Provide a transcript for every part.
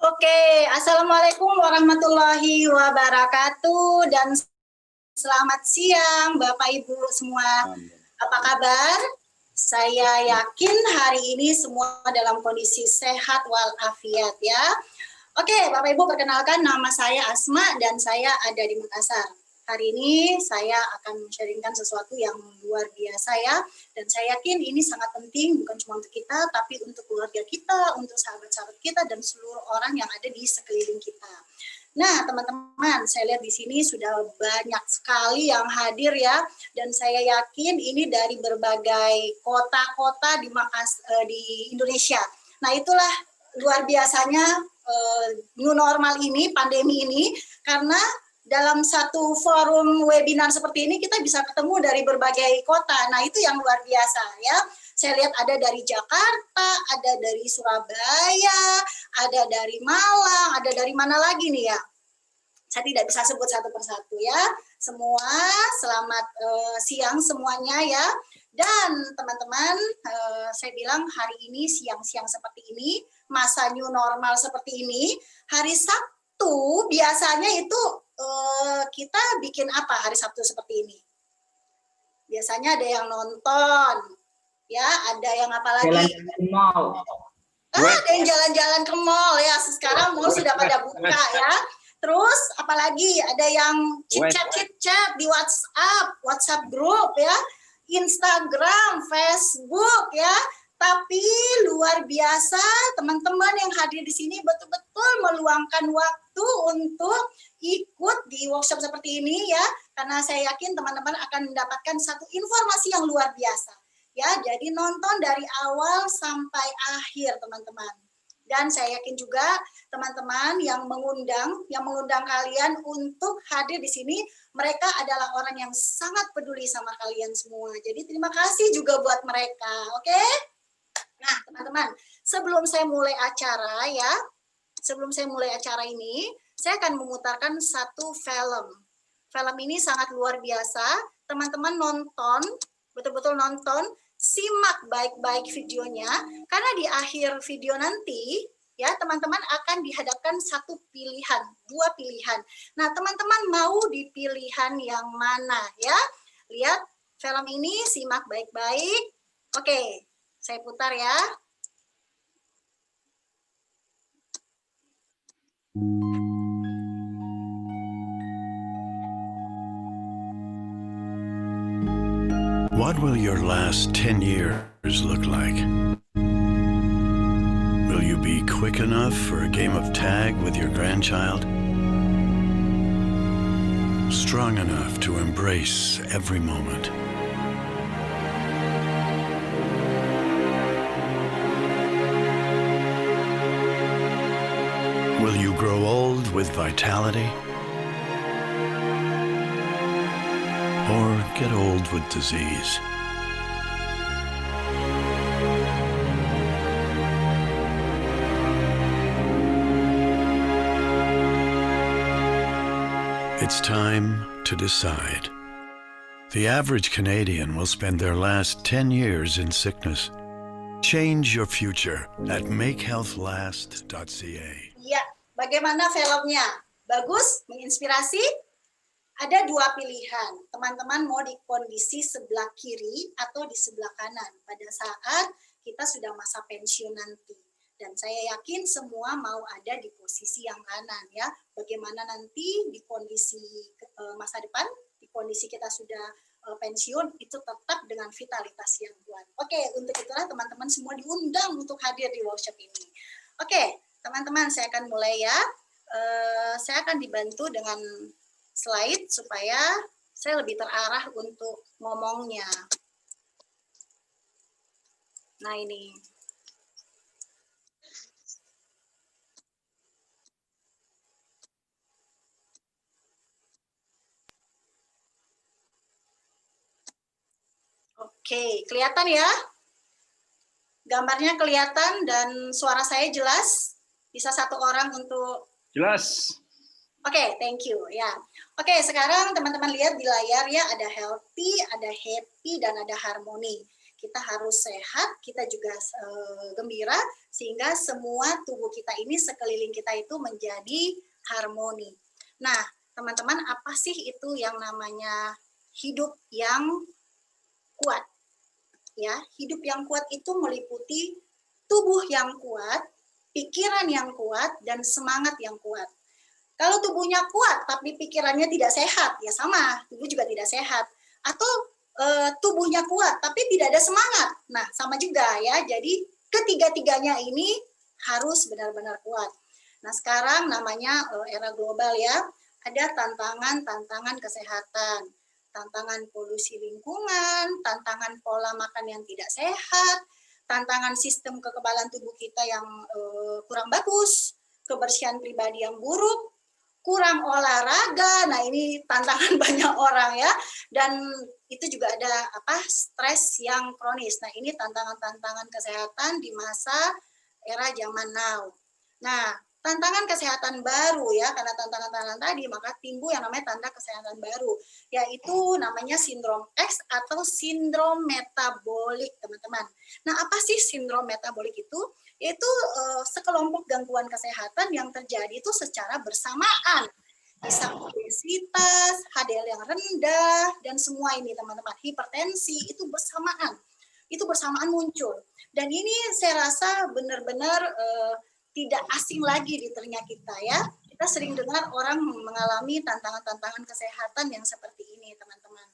Oke, Assalamualaikum warahmatullahi wabarakatuh dan selamat siang Bapak Ibu semua. Apa kabar? Saya yakin hari ini semua dalam kondisi sehat walafiat ya. Oke, Bapak Ibu, perkenalkan nama saya Asma dan saya ada di Makassar. Hari ini saya akan sharingkan sesuatu yang luar biasa ya. Dan saya yakin ini sangat penting bukan cuma untuk kita, tapi untuk keluarga kita, untuk sahabat-sahabat kita, dan seluruh orang yang ada di sekeliling kita. Nah, teman-teman, saya lihat di sini sudah banyak sekali yang hadir ya. Dan saya yakin ini dari berbagai kota-kota di Indonesia. Nah, itulah luar biasanya new normal ini, pandemi ini, karena dalam satu forum webinar seperti ini kita bisa ketemu dari berbagai kota. Nah, itu yang luar biasa ya. Saya lihat ada dari Jakarta, ada dari Surabaya, ada dari Malang, ada dari mana lagi nih ya. Saya tidak bisa sebut satu persatu ya. Semua selamat siang semuanya ya. Dan teman-teman, saya bilang hari ini siang-siang seperti ini, masa new normal seperti ini, hari Sabtu biasanya itu kita bikin apa hari Sabtu seperti ini? Biasanya ada yang nonton, ya, ada yang apa lagi? Jalan-jalan ke mall. Ada yang jalan-jalan ke mall ya. Sekarang mall sudah pada buka ya. Terus apalagi ada yang chit-chat di WhatsApp group ya, Instagram, Facebook ya. Tapi luar biasa teman-teman yang hadir di sini betul-betul meluangkan waktu untuk ikut di workshop seperti ini ya. Karena saya yakin teman-teman akan mendapatkan satu informasi yang luar biasa. Ya, jadi nonton dari awal sampai akhir teman-teman. Dan saya yakin juga teman-teman yang mengundang kalian untuk hadir di sini, mereka adalah orang yang sangat peduli sama kalian semua. Jadi terima kasih juga buat mereka, oke? Nah, teman-teman, sebelum saya mulai acara ya, ini, saya akan memutarkan satu film. Film ini sangat luar biasa. Teman-teman nonton, betul-betul nonton, simak baik-baik videonya, karena di akhir video nanti, ya teman-teman akan dihadapkan satu pilihan, dua pilihan. Nah, teman-teman mau di pilihan yang mana ya? Lihat film ini, simak baik-baik. Oke. Saya putar ya. What will your last 10 years look like? Will you be quick enough for a game of tag with your grandchild? Strong enough to embrace every moment? Will you grow old with vitality? Or get old with disease? It's time to decide. The average Canadian will spend their last 10 years in sickness. Change your future at makehealthlast.ca. Ya, bagaimana filmnya? Bagus? Menginspirasi? Ada dua pilihan. Teman-teman mau di kondisi sebelah kiri atau di sebelah kanan pada saat kita sudah masa pensiun nanti. Dan saya yakin semua mau ada di posisi yang kanan ya. Bagaimana nanti di kondisi masa depan, di kondisi kita sudah pensiun, itu tetap dengan vitalitas yang kuat. Oke, untuk itulah teman-teman semua diundang untuk hadir di workshop ini. Oke, teman-teman, saya akan mulai ya. Saya akan dibantu dengan slide supaya saya lebih terarah untuk ngomongnya. Nah, ini. Oke, kelihatan ya? Gambarnya kelihatan dan suara saya jelas? Bisa satu orang untuk... Jelas. Oke, thank you ya. Oke, sekarang teman-teman lihat di layar ya, ada healthy, ada happy, dan ada harmony. kita harus sehat, kita juga gembira, sehingga semua tubuh kita ini, sekeliling kita itu menjadi harmoni. Nah, teman-teman, apa sih itu yang namanya hidup yang kuat? Ya, hidup yang kuat itu meliputi tubuh yang kuat, pikiran yang kuat, dan semangat yang kuat. Kalau tubuhnya kuat tapi pikirannya tidak sehat, ya sama, tubuh juga tidak sehat. Atau tubuhnya kuat tapi tidak ada semangat, nah sama juga ya. Jadi ketiga-tiganya ini harus benar-benar kuat. Nah sekarang namanya era global ya, ada tantangan-tantangan kesehatan, tantangan polusi lingkungan, tantangan pola makan yang tidak sehat, tantangan sistem kekebalan tubuh kita yang kurang bagus, kebersihan pribadi yang buruk, kurang olahraga. Nah ini tantangan banyak orang ya, dan itu juga ada stres yang kronis. Nah ini tantangan-tantangan kesehatan di masa era zaman now. Nah tantangan kesehatan baru ya, karena tantangan-tantangan tadi maka timbul yang namanya tanda kesehatan baru, yaitu namanya sindrom X atau sindrom metabolik, teman-teman. Nah apa sih sindrom metabolik itu? Yaitu sekelompok gangguan kesehatan yang terjadi itu secara bersamaan. Bisa obesitas, HDL yang rendah, dan semua ini teman-teman, hipertensi, itu bersamaan muncul. Dan ini saya rasa benar-benar tidak asing lagi di telinga kita ya. Kita sering dengar orang mengalami tantangan-tantangan kesehatan yang seperti ini, teman-teman.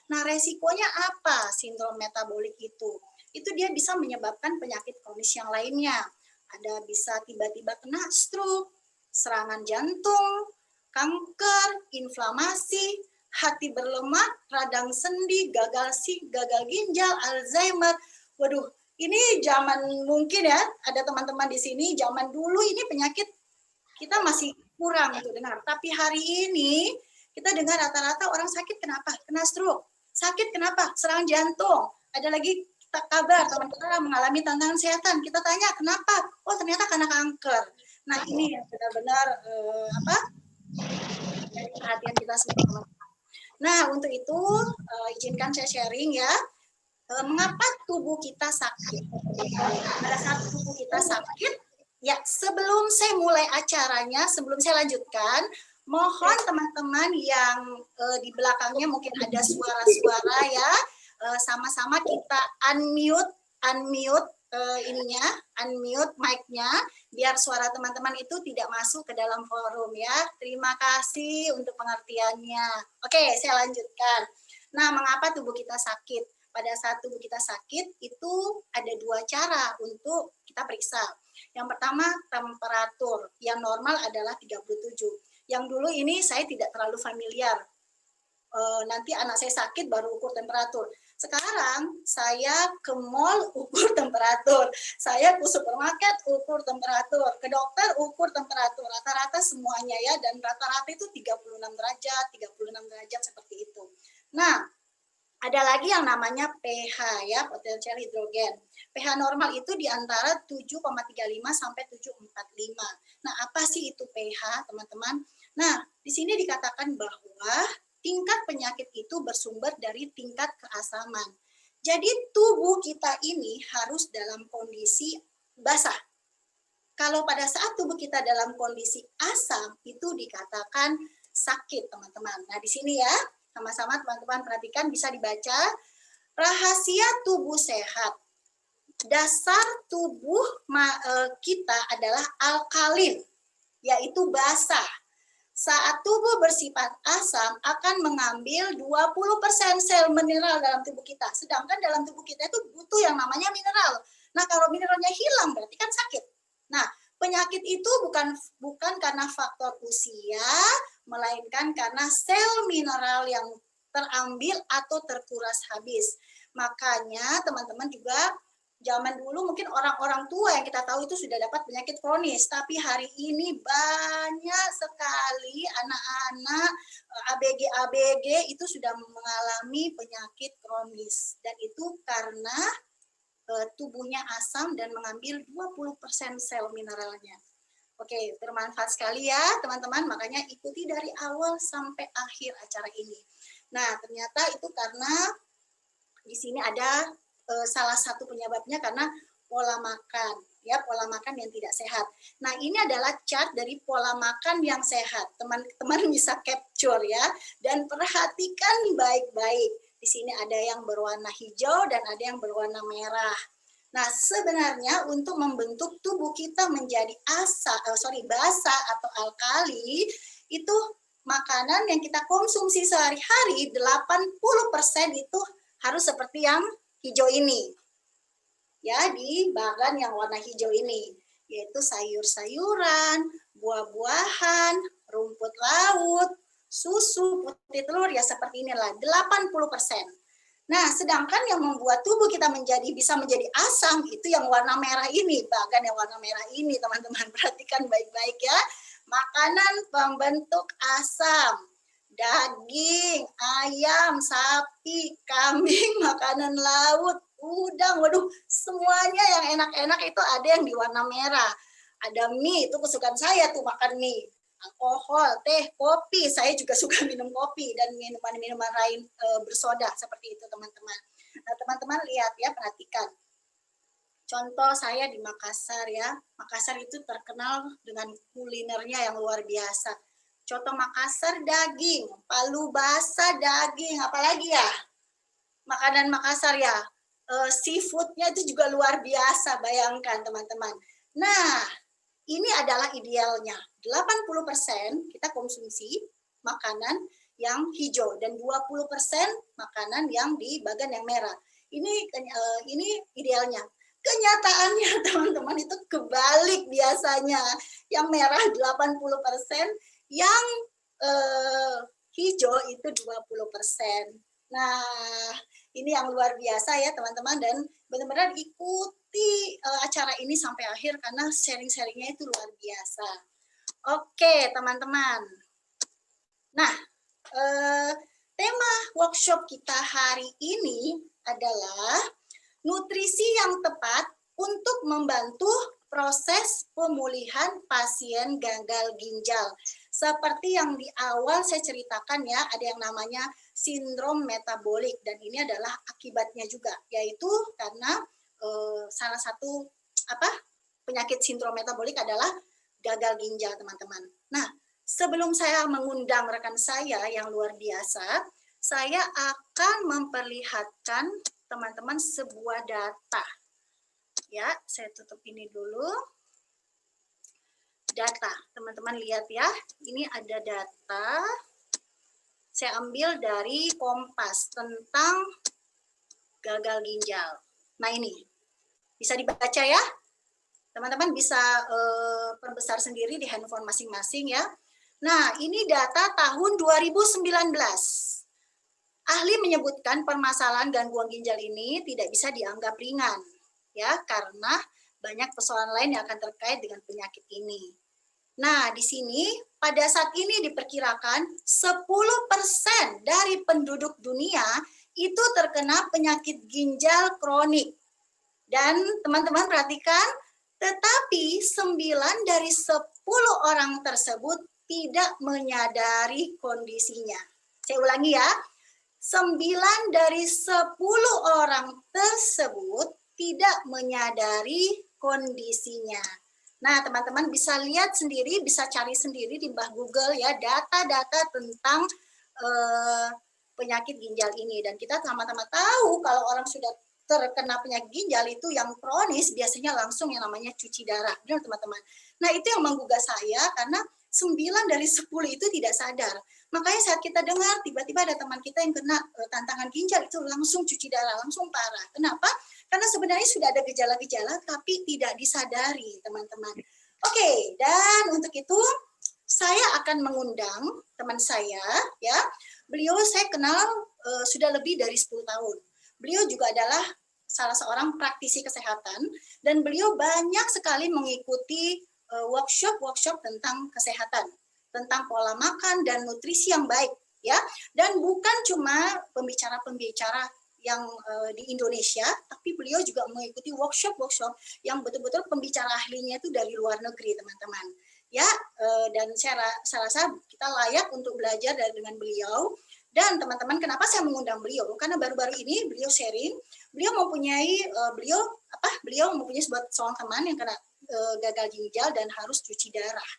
Nah, resikonya apa sindrom metabolik itu? Itu dia bisa menyebabkan penyakit kronis yang lainnya. Ada bisa tiba-tiba kena stroke, serangan jantung, kanker, inflamasi, hati berlemak, radang sendi, gagal ginjal, Alzheimer. Waduh, ini zaman mungkin ya, ada teman-teman di sini, zaman dulu ini penyakit kita masih kurang untuk dengar. Tapi hari ini kita dengar rata-rata orang sakit kenapa? Kena stroke. Sakit kenapa? Serangan jantung. Ada lagi kita kabar teman-teman mengalami tantangan kesehatan. Kita tanya kenapa? Oh ternyata karena kanker. Nah ini yang benar-benar dari perhatian kita semua. Nah untuk itu izinkan saya sharing ya. Mengapa tubuh kita sakit? Pada saat tubuh kita sakit, ya sebelum saya mulai acaranya, sebelum saya lanjutkan, mohon teman-teman yang di belakangnya mungkin ada suara-suara ya, sama-sama kita unmute unmute mic-nya, biar suara teman-teman itu tidak masuk ke dalam forum ya. Terima kasih untuk pengertiannya. Oke, saya lanjutkan. Nah, mengapa tubuh kita sakit? Pada saat tubuh kita sakit, itu ada dua cara untuk kita periksa. Yang pertama, temperatur. Yang normal adalah 37. Yang dulu ini saya tidak terlalu familiar. Nanti anak saya sakit baru ukur temperatur. Sekarang saya ke mall ukur temperatur. Saya ke supermarket ukur temperatur. Ke dokter ukur temperatur. Rata-rata semuanya ya, dan rata-rata itu 36 derajat seperti itu. Nah, ada lagi yang namanya pH ya, potensial hidrogen. pH normal itu di antara 7,35 sampai 7,45. Nah, apa sih itu pH, teman-teman? Nah, di sini dikatakan bahwa tingkat penyakit itu bersumber dari tingkat keasaman. Jadi tubuh kita ini harus dalam kondisi basah. Kalau pada saat tubuh kita dalam kondisi asam, itu dikatakan sakit, teman-teman. Nah, di sini ya, sama-sama teman-teman perhatikan, bisa dibaca. Rahasia tubuh sehat. Dasar tubuh kita adalah alkalin, yaitu basah. Saat tubuh bersifat asam akan mengambil 20% sel mineral dalam tubuh kita. Sedangkan dalam tubuh kita itu butuh yang namanya mineral. Nah, kalau mineralnya hilang berarti kan sakit. Nah, penyakit itu bukan karena faktor usia, melainkan karena sel mineral yang terambil atau terkuras habis. Makanya teman-teman juga zaman dulu mungkin orang-orang tua yang kita tahu itu sudah dapat penyakit kronis, tapi hari ini banyak sekali anak-anak ABG itu sudah mengalami penyakit kronis, dan itu karena tubuhnya asam dan mengambil 20% sel mineralnya. Oke, bermanfaat sekali ya teman-teman, makanya ikuti dari awal sampai akhir acara ini. Nah, ternyata itu karena di sini ada salah satu penyebabnya karena pola makan, ya, pola makan yang tidak sehat. Nah, ini adalah chart dari pola makan yang sehat. Teman-teman bisa capture ya, dan perhatikan baik-baik. Di sini ada yang berwarna hijau dan ada yang berwarna merah. Nah, sebenarnya untuk membentuk tubuh kita menjadi basa atau alkali, itu makanan yang kita konsumsi sehari-hari 80% itu harus seperti yang hijau ini. Ya, di bagan yang warna hijau ini, yaitu sayur-sayuran, buah-buahan, rumput laut, susu, putih telur, ya seperti inilah, 80%. Nah, sedangkan yang membuat tubuh kita bisa menjadi asam, itu yang warna merah ini, bagan yang warna merah ini, teman-teman. Perhatikan baik-baik ya. Makanan pembentuk asam, daging, ayam, sapi, kambing, makanan laut, udang, waduh, semuanya yang enak-enak itu ada yang di warna merah. Ada mie, itu kesukaan saya tuh makan mie. Alkohol, teh, kopi. Saya juga suka minum kopi dan minuman-minuman lain bersoda seperti itu, teman-teman. Nah, teman-teman lihat ya, perhatikan. Contoh saya di Makassar ya. Makassar itu terkenal dengan kulinernya yang luar biasa. Contoh Makassar daging, palu basah daging, apalagi ya? Makanan Makassar ya. Seafoodnya itu juga luar biasa, bayangkan teman-teman. Nah, ini adalah idealnya. 80% kita konsumsi makanan yang hijau dan 20% makanan yang di bagan yang merah. Ini idealnya. Kenyataannya teman-teman itu kebalik biasanya. Yang merah 80%, yang hijau itu 20%. Nah, ini yang luar biasa ya teman-teman, dan benar-benar ikuti acara ini sampai akhir karena sharing-sharingnya itu luar biasa. Oke teman-teman. Nah, tema workshop kita hari ini adalah nutrisi yang tepat untuk membantu proses pemulihan pasien gagal ginjal. Seperti yang di awal saya ceritakan ya, ada yang namanya sindrom metabolik, dan ini adalah akibatnya juga, yaitu karena salah satu penyakit sindrom metabolik adalah gagal ginjal, teman-teman. Nah, sebelum saya mengundang rekan saya yang luar biasa, saya akan memperlihatkan teman-teman sebuah data. Ya, saya tutup ini dulu. Data, teman-teman lihat ya, ini ada data. Saya ambil dari Kompas tentang gagal ginjal. Nah ini, bisa dibaca ya. Teman-teman bisa perbesar sendiri di handphone masing-masing ya. Nah, ini data tahun 2019. Ahli menyebutkan permasalahan gangguan ginjal ini tidak bisa dianggap ringan, ya, karena banyak persoalan lain yang akan terkait dengan penyakit ini. Nah, di sini pada saat ini diperkirakan 10% dari penduduk dunia itu terkena penyakit ginjal kronik. Dan teman-teman perhatikan, tetapi 9 dari 10 orang tersebut tidak menyadari kondisinya. Saya ulangi ya, 9 dari 10 orang tersebut tidak menyadari kondisinya. Nah, teman-teman bisa lihat sendiri, bisa cari sendiri di bawah Google ya, data-data tentang penyakit ginjal ini. Dan kita sama-sama tahu kalau orang sudah terkena penyakit ginjal itu yang kronis biasanya langsung yang namanya cuci darah, benar teman-teman. Nah, itu yang menggugah saya karena 9 dari 10 itu tidak sadar. Makanya saat kita dengar tiba-tiba ada teman kita yang kena tantangan ginjal itu langsung cuci darah, langsung parah. Kenapa? Karena sebenarnya sudah ada gejala-gejala tapi tidak disadari, teman-teman. Oke, dan untuk itu saya akan mengundang teman saya ya. Beliau saya kenal sudah lebih dari 10 tahun. Beliau juga adalah salah seorang praktisi kesehatan dan beliau banyak sekali mengikuti workshop tentang kesehatan, tentang pola makan dan nutrisi yang baik ya. Dan bukan cuma pembicara-pembicara yang di Indonesia, tapi beliau juga mengikuti workshop yang betul-betul pembicara ahlinya itu dari luar negeri, teman-teman. Ya, dan saya rasa kita layak untuk belajar dengan beliau. Dan teman-teman, kenapa saya mengundang beliau? Karena baru-baru ini beliau sharing, beliau mempunyai beliau mempunyai seorang teman yang kena gagal ginjal dan harus cuci darah.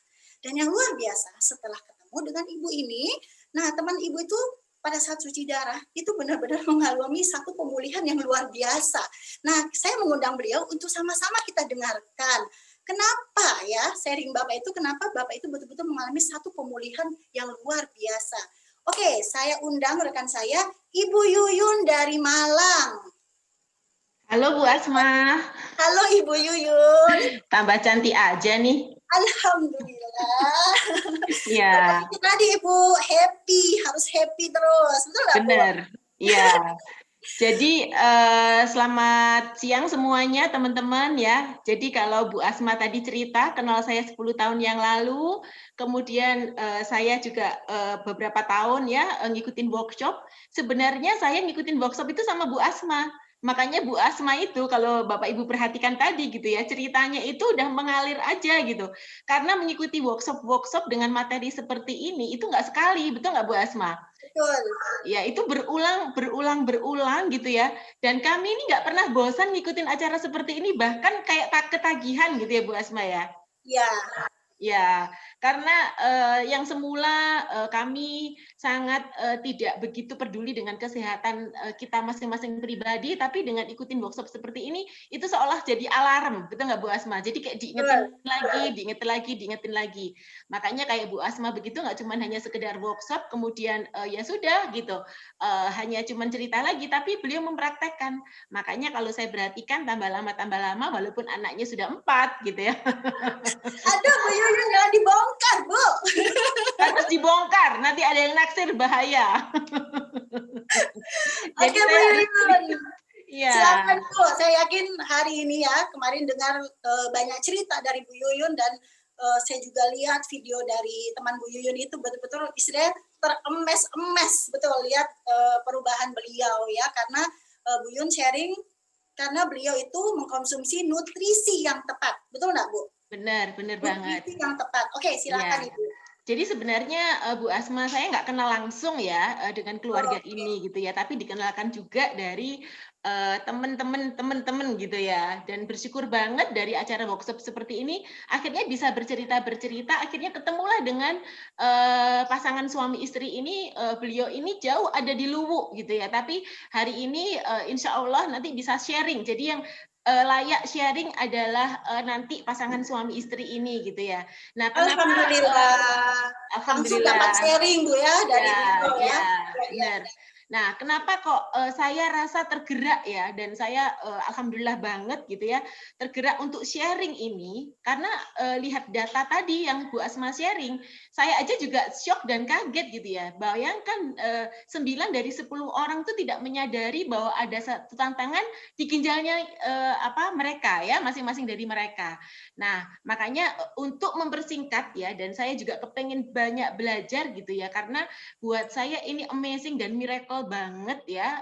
Dan yang luar biasa, setelah ketemu dengan ibu ini, nah teman ibu itu pada saat cuci darah itu benar-benar mengalami satu pemulihan yang luar biasa. Nah, saya mengundang beliau untuk sama-sama kita dengarkan. Kenapa ya sharing Bapak itu, kenapa Bapak itu betul-betul mengalami satu pemulihan yang luar biasa. Oke, saya undang rekan saya, Ibu Yuyun dari Malang. Halo Bu Asma. Halo Ibu Yuyun. Tambah cantik aja nih. Alhamdulillah. Ya. Tadi Ibu harus happy terus. Betul nggak Bu? Benar. Iya. Jadi selamat siang semuanya teman-teman ya. Jadi kalau Bu Asma tadi cerita kenal saya 10 tahun yang lalu, kemudian saya juga beberapa tahun ya ngikutin workshop. Sebenarnya saya ngikutin workshop itu sama Bu Asma. Makanya Bu Asma itu kalau Bapak Ibu perhatikan tadi gitu ya, ceritanya itu udah mengalir aja gitu. Karena mengikuti workshop dengan materi seperti ini itu nggak sekali, betul nggak Bu Asma? Betul. Ya, itu berulang gitu ya. Dan kami ini nggak pernah bosan ngikutin acara seperti ini, bahkan kayak ketagihan gitu ya Bu Asma ya. Ya. Ya, karena yang semula kami sangat tidak begitu peduli dengan kesehatan kita masing-masing pribadi, tapi dengan ikutin workshop seperti ini, itu seolah jadi alarm, betul nggak Bu Asma? Jadi kayak diingetin lagi. Makanya kayak Bu Asma begitu, nggak cuma hanya sekedar workshop, kemudian ya sudah gitu, hanya cuma cerita lagi, tapi beliau mempraktekkan. Makanya kalau saya perhatikan tambah lama, walaupun anaknya sudah 4 gitu ya. Aduh, Bu Yuyun jangan dibongkar, Bu. Harus dibongkar, nanti ada yang naksir bahaya. Oke, Bu Yuyun. Ya. Silakan Bu, saya yakin hari ini ya, kemarin dengar banyak cerita dari Bu Yuyun dan saya juga lihat video dari teman Bu Yuyun itu betul-betul istilahnya teremes-emes, betul lihat perubahan beliau ya, karena Bu Yuyun sharing karena beliau itu mengkonsumsi nutrisi yang tepat, betul nggak Bu? Benar banget. Nutrisi yang tepat. Oke, silakan Ibu. Jadi sebenarnya Bu Asma saya nggak kenal langsung ya dengan keluarga ini gitu ya, tapi dikenalkan juga dari teman-teman gitu ya, dan bersyukur banget dari acara workshop seperti ini akhirnya bisa bercerita, akhirnya ketemulah dengan pasangan suami istri ini. Beliau ini jauh ada di Luwu gitu ya, tapi hari ini insya Allah nanti bisa sharing. Jadi yang layak sharing adalah nanti pasangan suami istri ini gitu ya. Nah, kenapa, langsung dapat sharing Bu ya dari beliau ya. Benar. Nah, kenapa kok saya rasa tergerak ya, dan saya alhamdulillah banget gitu ya, tergerak untuk sharing ini, karena lihat data tadi yang Bu Asma sharing, saya aja juga shock dan kaget gitu ya. Bayangkan 9 dari 10 orang itu tidak menyadari bahwa ada satu tantangan di ginjalnya mereka ya, masing-masing dari mereka. Nah, makanya untuk mempersingkat ya, dan saya juga kepengen banyak belajar gitu ya, karena buat saya ini amazing dan miracle banget ya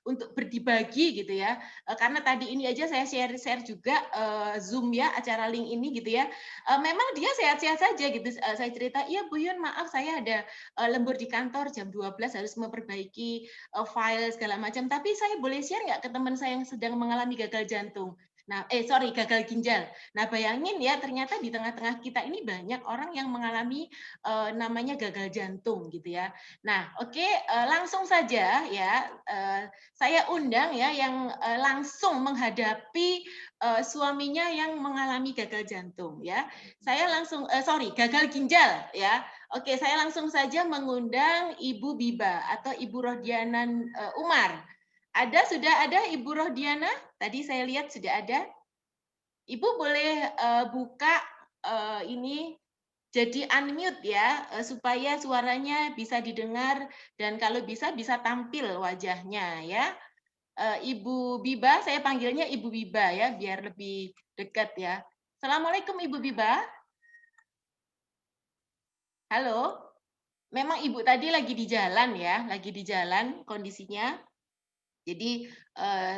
untuk berbagi gitu ya, karena tadi ini aja saya share juga Zoom ya, acara link ini gitu ya, memang dia sehat-sehat saja gitu. Saya cerita, iya Bu Yun maaf saya ada lembur di kantor jam 12 harus memperbaiki file segala macam, tapi saya boleh share nggak ke teman saya yang sedang mengalami gagal jantung? Nah, gagal ginjal. Nah, bayangin ya, ternyata di tengah-tengah kita ini banyak orang yang mengalami namanya gagal jantung gitu ya. Nah, oke, langsung saja ya, saya undang ya yang langsung menghadapi suaminya yang mengalami gagal jantung ya. Saya langsung gagal ginjal ya. Oke, saya langsung saja mengundang Ibu Biba atau Ibu Rohdianan Umar. Sudah ada Ibu Rohdiana? Tadi saya lihat sudah ada. Ibu boleh buka ini jadi unmute ya, supaya suaranya bisa didengar dan kalau bisa tampil wajahnya ya. Ibu Biba, saya panggilnya Ibu Biba ya, biar lebih dekat ya. Assalamualaikum Ibu Biba. Halo. Memang Ibu tadi lagi di jalan ya, lagi di jalan kondisinya. Jadi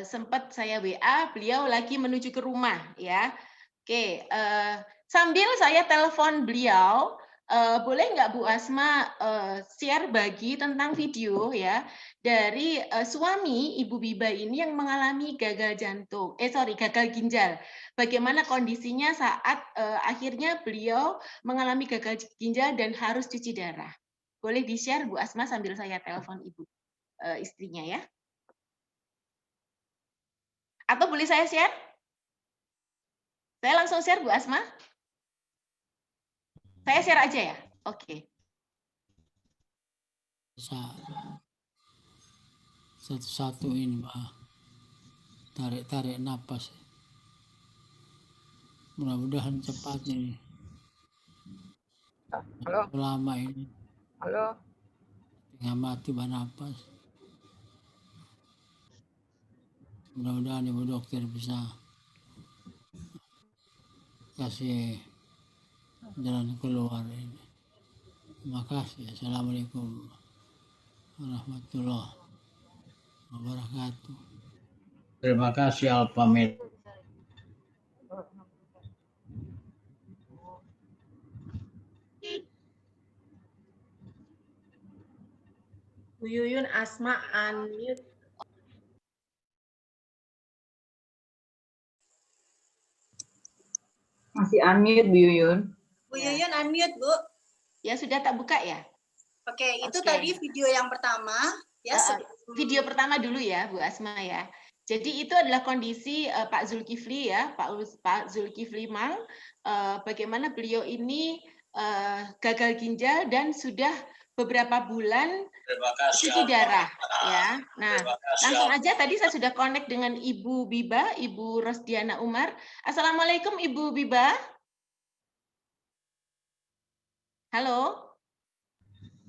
sempat saya WA, beliau lagi menuju ke rumah ya. Oke, sambil saya telepon beliau, boleh nggak Bu Asma share bagi tentang video ya dari suami Ibu Biba ini yang mengalami gagal ginjal. Bagaimana kondisinya saat akhirnya beliau mengalami gagal ginjal dan harus cuci darah. Boleh di-share Bu Asma sambil saya telepon Ibu istrinya ya. Atau boleh saya share? Saya langsung share Bu Asma. Saya share aja ya. Oke. Satu-satu ini Mbak, tarik napas, mudah-mudahan cepat ini. Halo, Lama ini halo. tengah mati bernapas, mudah-mudahan Ibu dokter bisa kasih jalan keluar ini. Terima kasih. Assalamualaikum warahmatullahi wabarakatuh. Terima kasih Alpamid. Bu Yuyun Asma unmute. Masih unmute Bu Yuyun. Bu Yuyun unmute, Bu. Ya sudah tak buka ya? Oke, itu Oke. tadi video yang pertama ya. Video pertama dulu ya Bu Asma ya. Jadi itu adalah kondisi Pak Zulkifli ya, Pak Zulkifli Mang, bagaimana beliau ini gagal ginjal dan sudah beberapa bulan cuci darah ya. Nah, langsung aja tadi saya sudah connect dengan Ibu Biba, Ibu Rosdiana Umar. Assalamualaikum Ibu Biba. Halo.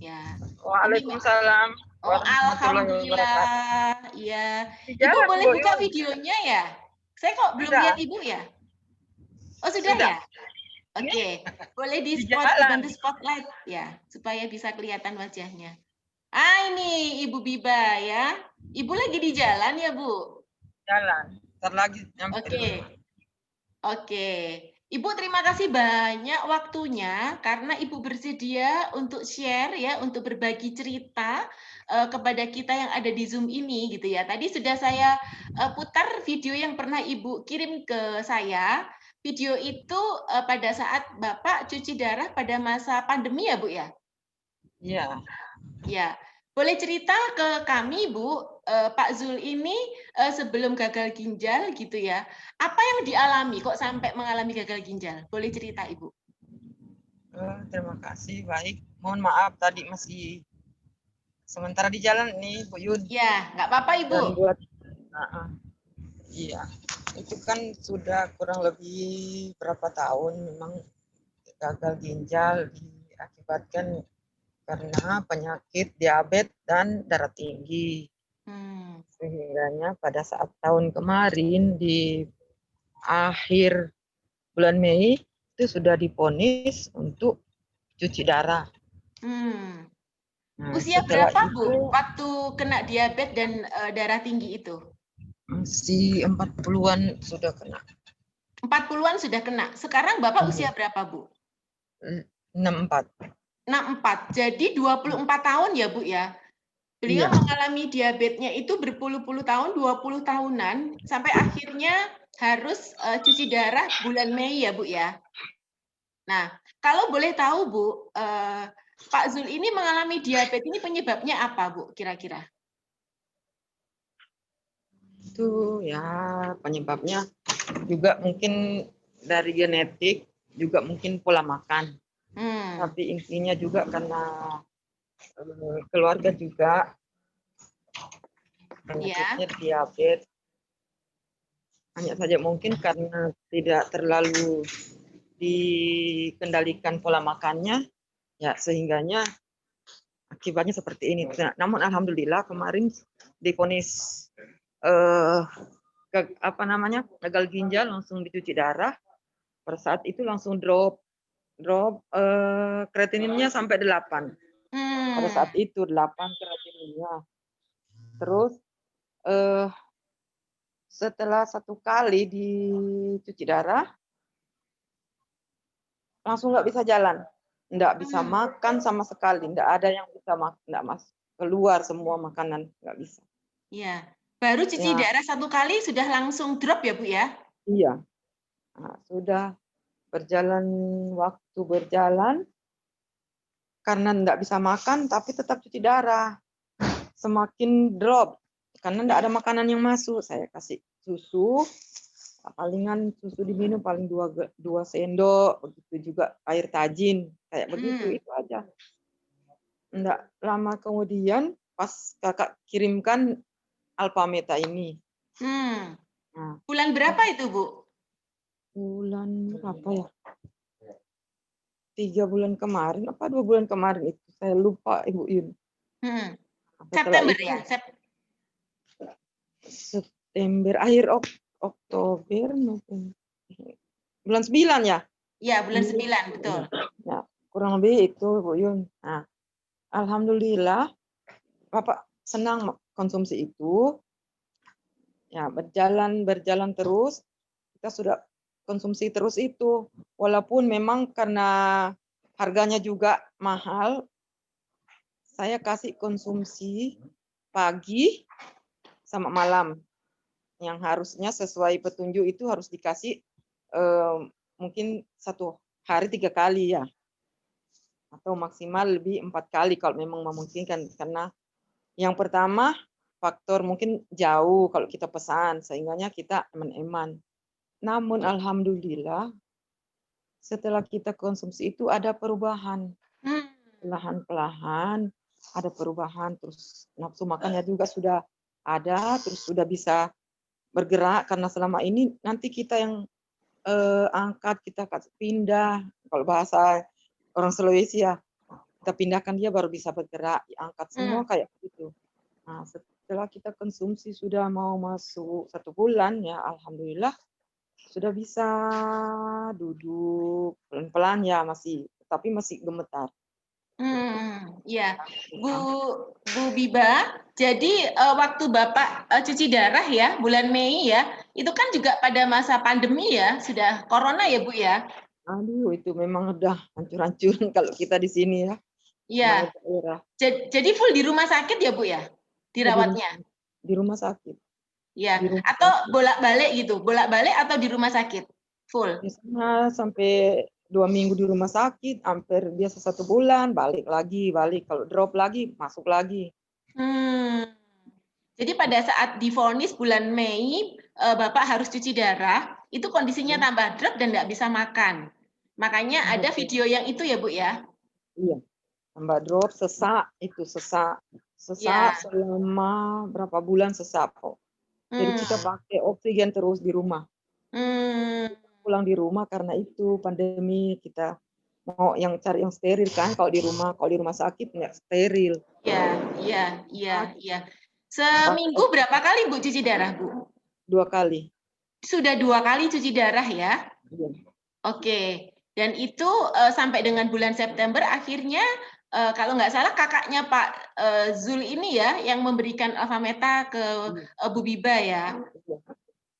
Ya. Waalaikumsalam. Oh, alhamdulillah. Iya. Ibu boleh buka videonya ya? Saya kok belum lihat Ibu ya? Oh, sudah ya? Oke. Boleh dibantu spotlight ya, supaya bisa kelihatan wajahnya. Ah, ini Ibu Biba ya. Ibu lagi di jalan ya, Bu? Jalan. Ntar lagi nyampe. Oke. Oke. Ibu terima kasih banyak waktunya karena Ibu bersedia untuk share ya, untuk berbagi cerita kepada kita yang ada di Zoom ini gitu ya. Tadi sudah saya putar video yang pernah Ibu kirim ke saya. Video itu pada saat Bapak cuci darah pada masa pandemi ya, Bu ya? Iya. Ya. Boleh cerita ke kami, Bu, Pak Zul ini sebelum gagal ginjal gitu ya, apa yang dialami kok sampai mengalami gagal ginjal? Boleh cerita, Ibu? Terima kasih, baik. Mohon maaf tadi masih sementara di jalan nih, Bu Yun. Ya, nggak apa-apa, Ibu. Dan buat, iya, itu kan sudah kurang lebih berapa tahun memang gagal ginjal diakibatkan karena penyakit diabetes dan darah tinggi. Sehingganya pada saat tahun kemarin di akhir bulan Mei itu sudah divonis untuk cuci darah. Nah, usia berapa Bu waktu kena diabetes dan darah tinggi itu? Masih 40-an sudah kena. 40-an sudah kena. Sekarang Bapak usia berapa, Bu? 64. 64. Jadi 24 tahun ya, Bu ya? Beliau mengalami diabetesnya itu berpuluh-puluh tahun, 20 tahunan, sampai akhirnya harus cuci darah bulan Mei ya, Bu ya? Nah, kalau boleh tahu, Bu, Pak Zul ini mengalami diabetes ini penyebabnya apa, Bu, kira-kira? Itu ya penyebabnya juga mungkin dari genetik, juga mungkin pola makan. Tapi intinya juga karena keluarga juga penyakitnya diabetes. Hanya saja mungkin karena tidak terlalu dikendalikan pola makannya, ya sehingganya akibatnya seperti ini. Nah, namun alhamdulillah kemarin divonis gagal ginjal, langsung dicuci darah. Pada saat itu langsung drop kreatininnya sampai 8. Pada saat itu 8 kreatininnya. Terus setelah 1 kali dicuci darah langsung nggak bisa jalan. Nggak bisa makan sama sekali, nggak ada yang bisa makan, nggak masuk keluar semua makanan, nggak bisa. Iya. Baru cuci Ya, darah 1 kali sudah langsung drop ya Bu ya? iya. Nah, sudah waktu berjalan, karena nggak bisa makan, tapi tetap cuci darah. Semakin drop, karena nggak ada makanan yang masuk. Saya kasih susu, palingan susu diminum paling 2 sendok, begitu juga air tajin, kayak begitu, itu aja. Nggak lama kemudian, pas kakak kirimkan Alpameta ini. Nah, Bulan berapa itu Bu? bulan berapa ya? 3 bulan kemarin, apa 2 bulan kemarin itu, saya lupa Ibu Yun. Setelah September itu, ya? September, akhir Oktober, November. Bulan 9 ya? Iya, bulan 9, betul. Ya, kurang lebih itu Bu Yun. Nah, alhamdulillah Bapak senang konsumsi itu. Ya, berjalan terus. Kita sudah konsumsi terus itu. Walaupun memang karena harganya juga mahal, saya kasih konsumsi pagi sama malam. Yang harusnya sesuai petunjuk itu harus dikasih mungkin 1 hari 3 kali ya. Atau maksimal lebih 4 kali kalau memang memungkinkan. Karena yang pertama, faktor mungkin jauh kalau kita pesan, sehingganya kita eman-eman. Namun alhamdulillah, setelah kita konsumsi itu ada perubahan. Perlahan-perlahan ada perubahan, terus nafsu makannya juga sudah ada, terus sudah bisa bergerak, karena selama ini nanti kita yang angkat, kita pindah, kalau bahasa orang Sulawesi ya, kita pindahkan dia baru bisa bergerak, diangkat semua kayak begitu. Nah, setelah kita konsumsi sudah mau masuk 1 bulan ya, alhamdulillah sudah bisa duduk pelan-pelan ya, tapi masih gemetar. Ya, Bu Biba. Jadi waktu Bapak cuci darah ya, bulan Mei ya, itu kan juga pada masa pandemi ya, sudah corona ya Bu ya? Aduh, itu memang udah hancur-hancuran kalau kita di sini ya. Iya. Jadi full di rumah sakit ya Bu ya, dirawatnya? Di rumah sakit. Ya, atau bolak-balik gitu, bolak-balik atau di rumah sakit full? Biasanya sampai 2 minggu di rumah sakit, hampir biasa 1 bulan, balik. Kalau drop lagi, masuk lagi. Jadi pada saat divonis bulan Mei, Bapak harus cuci darah, itu kondisinya tambah drop dan nggak bisa makan. Makanya ada video yang itu ya Bu ya? Iya, tambah drop, sesak selama berapa bulan sesak kok. Jadi kita pakai oksigen terus di rumah. Pulang di rumah karena itu pandemi, kita mau cari yang steril kan, kalau di rumah sakit nggak steril. Iya. Seminggu berapa kali Bu cuci darah Bu? 2 kali. Sudah 2 kali cuci darah ya? Iya. Oke. Dan itu sampai dengan bulan September akhirnya kalau nggak salah kakaknya Pak Zul ini ya yang memberikan Alpameta ke Bu Biba ya.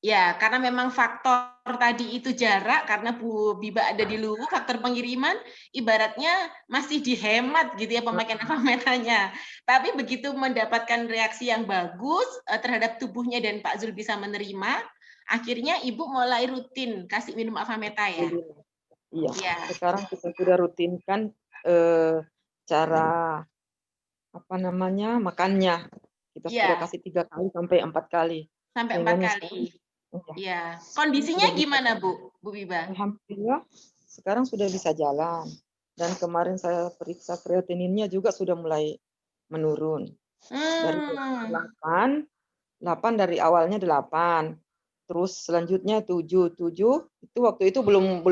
Ya, karena memang faktor tadi itu jarak, karena Bu Biba ada di Luwu, faktor pengiriman ibaratnya masih dihemat gitu ya pemakaian Alpametanya. Tapi begitu mendapatkan reaksi yang bagus terhadap tubuhnya dan Pak Zul bisa menerima, akhirnya Ibu mulai rutin kasih minum Alpameta ya? Iya. Sekarang kita sudah rutinkan cara makannya. Kita sudah kasih 3 kali sampai 4 kali. Sampai 4 kali. Iya. Kondisinya gimana Bu Biba? Alhamdulillah sekarang sudah bisa jalan. Dan kemarin saya periksa kreatininnya juga sudah mulai menurun. Dari 8 dari awalnya 8. Terus selanjutnya 7 itu waktu itu belum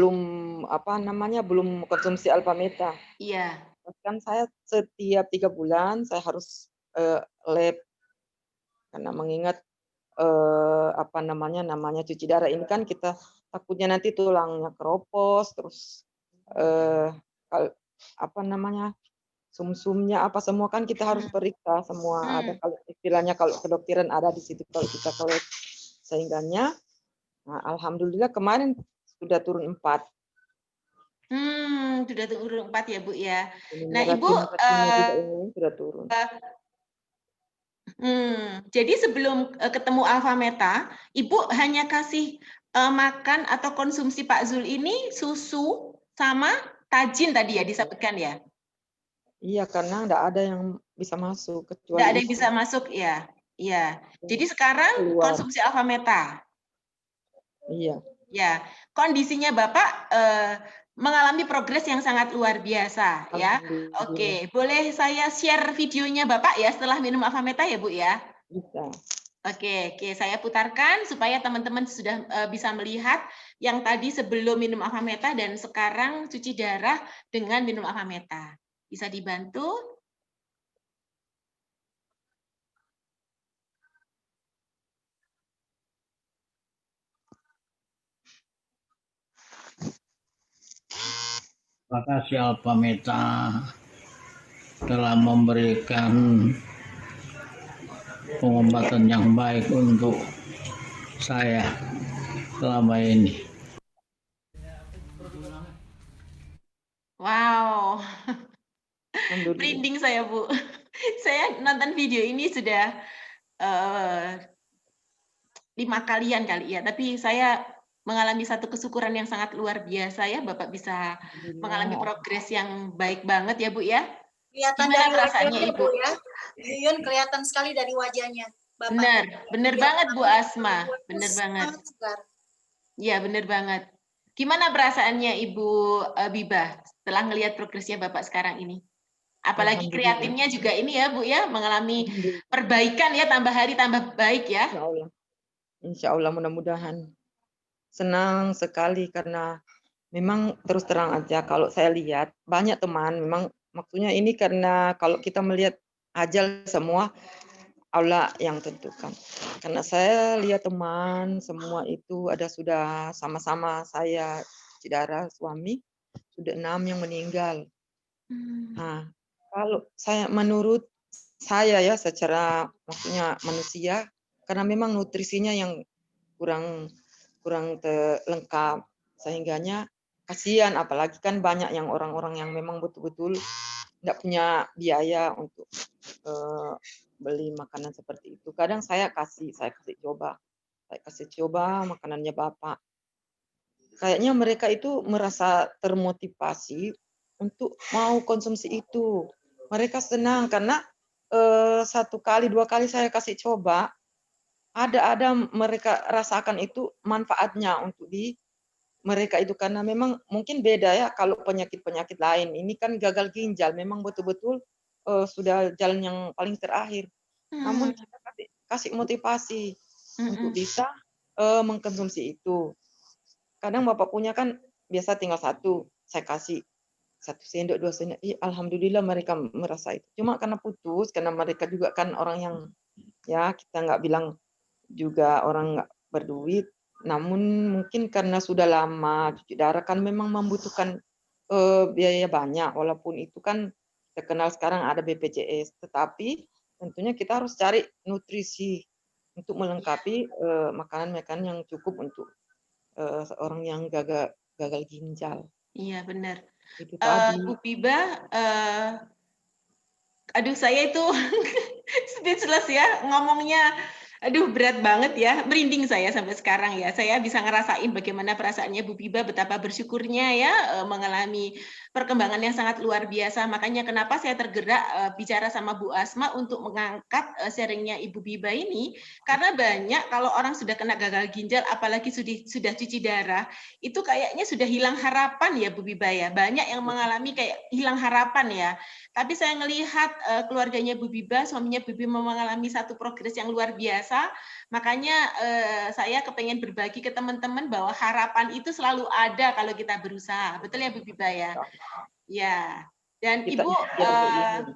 konsumsi Alpameta. Iya. Kan saya setiap 3 bulan saya harus lab, karena mengingat namanya cuci darah ini kan kita takutnya nanti tulangnya keropos, terus sumsumnya apa semua kan kita harus periksa semua. Ada kalau istilahnya kalau kedokteran ada di situ kalau kita collect. Sehingganya alhamdulillah kemarin sudah turun 4. sudah turun 4 ya Bu ya. Ini Nah Ibu, racun-racunnya juga yang lain sudah turun. Jadi sebelum ketemu alfa meta, Ibu hanya kasih makan atau konsumsi Pak Zul ini susu sama tajin tadi ya disebutkan ya? Iya, karena nggak ada yang bisa masuk Tidak kecuali ada yang itu. bisa masuk ya? Iya. Jadi sekarang Keluar. konsumsi alfa meta. Iya. Ya, kondisinya Bapak mengalami progres yang sangat luar biasa ya. Alhamdulillah. Oke, boleh saya share videonya Bapak ya setelah minum alfa meta ya Bu ya? Bisa. Oke, saya putarkan supaya teman-teman sudah bisa melihat yang tadi sebelum minum alfa meta dan sekarang cuci darah dengan minum alfa meta. Bisa dibantu? Terima kasih Alfa Meta telah memberikan pengobatan yang baik untuk saya selama ini. Wow, Alhamdulillah. merinding saya Bu. Saya nonton video ini sudah 5 kalian kali ya, tapi saya mengalami satu kesyukuran yang sangat luar biasa ya, Bapak bisa mengalami progres yang baik banget ya Bu ya. Kelihatan Gimana dari perasaannya wajahnya Ibu? Bu ya. Yuyun kelihatan sekali dari wajahnya. Bapak. Bener Iya, banget Bu Asma, Bagus, bener banget. sangat segar. Iya bener banget. Gimana perasaannya Ibu Bibah setelah ngelihat progresnya Bapak sekarang ini? Apalagi Alhamdulillah. kreatinnya juga ini ya Bu ya, mengalami Alhamdulillah. perbaikan ya, tambah hari tambah baik ya. Insya Allah. Insya Allah mudah-mudahan. Senang sekali karena memang terus terang aja kalau saya lihat banyak teman memang maksudnya ini karena kalau kita melihat ajal semua Allah yang tentukan. Karena saya lihat teman semua itu ada sudah sama-sama saya saudara suami sudah 6 yang meninggal. Nah, kalau saya menurut saya ya secara maksudnya manusia karena memang nutrisinya yang kurang lengkap sehingganya kasihan apalagi kan banyak yang orang-orang yang memang betul-betul nggak punya biaya untuk beli makanan seperti itu. Kadang saya kasih coba makanannya Bapak. Kayaknya mereka itu merasa termotivasi untuk mau konsumsi itu. Mereka senang karena 1 kali, 2 kali saya kasih coba, ada mereka rasakan itu manfaatnya untuk di mereka itu karena memang mungkin beda ya kalau penyakit-penyakit lain. Ini kan gagal ginjal memang betul-betul sudah jalan yang paling terakhir. Namun kita kasih motivasi untuk bisa mengkonsumsi itu. Kadang Bapak punya kan biasa tinggal 1, saya kasih 1 sendok, 2 sendok. Alhamdulillah mereka merasa itu. Cuma karena putus, karena mereka juga kan orang yang ya kita nggak bilang juga orang nggak berduit, namun mungkin karena sudah lama cuci darah kan memang membutuhkan biaya banyak. Walaupun itu kan terkenal sekarang ada BPJS, tetapi tentunya kita harus cari nutrisi untuk melengkapi makanan-makanan yang cukup untuk seorang yang gagal ginjal. Iya benar. Itu tadi. Bu Bibah, aduh saya itu speechless ya ngomongnya. Aduh berat banget ya, merinding saya sampai sekarang ya. Saya bisa ngerasain bagaimana perasaannya Bu Bibah, betapa bersyukurnya ya mengalami perkembangan yang sangat luar biasa. Makanya kenapa saya tergerak bicara sama Bu Asma untuk mengangkat sharingnya Ibu Bibah ini, karena banyak kalau orang sudah kena gagal ginjal, apalagi sudah cuci darah, itu kayaknya sudah hilang harapan ya Bu Bibah ya. Banyak yang mengalami kayak hilang harapan ya. Tapi saya melihat keluarganya Bu Bibah, suaminya Bu Bibah mengalami satu progres yang luar biasa. Makanya saya kepengen berbagi ke teman-teman bahwa harapan itu selalu ada kalau kita berusaha. Betul ya Bu Bibah ya? Ya. Dan Kita Ibu, ikhtiar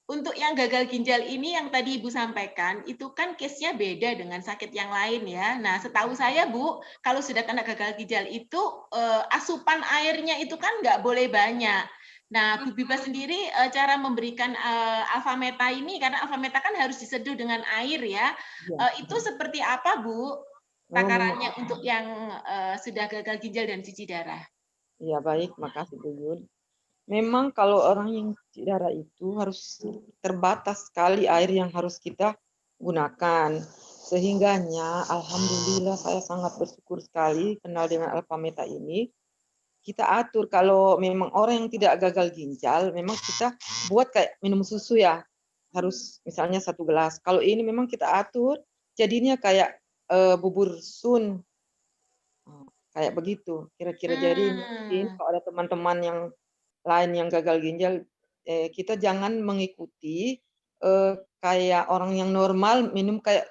untuk yang gagal ginjal ini yang tadi Ibu sampaikan, itu kan case-nya beda dengan sakit yang lain ya. Nah, setahu saya Bu, kalau sudah kena gagal ginjal itu asupan airnya itu kan nggak boleh banyak. Nah, Bu Bibah sendiri cara memberikan alfa meta ini, karena alfa meta kan harus diseduh dengan air ya. Itu seperti apa Bu takarannya untuk yang sudah gagal ginjal dan cuci darah? Ya baik, makasih Bu Yun. memang kalau orang yang cuci darah itu harus terbatas sekali air yang harus kita gunakan. Sehingganya alhamdulillah saya sangat bersyukur sekali kenal dengan Alpha Meta ini. Kita atur kalau memang orang yang tidak gagal ginjal, memang kita buat kayak minum susu ya. Harus misalnya 1 gelas. Kalau ini memang kita atur jadinya kayak bubur sun. Kayak begitu. Kira-kira jadi mungkin kalau ada teman-teman yang lain yang gagal ginjal, kita jangan mengikuti kayak orang yang normal minum kayak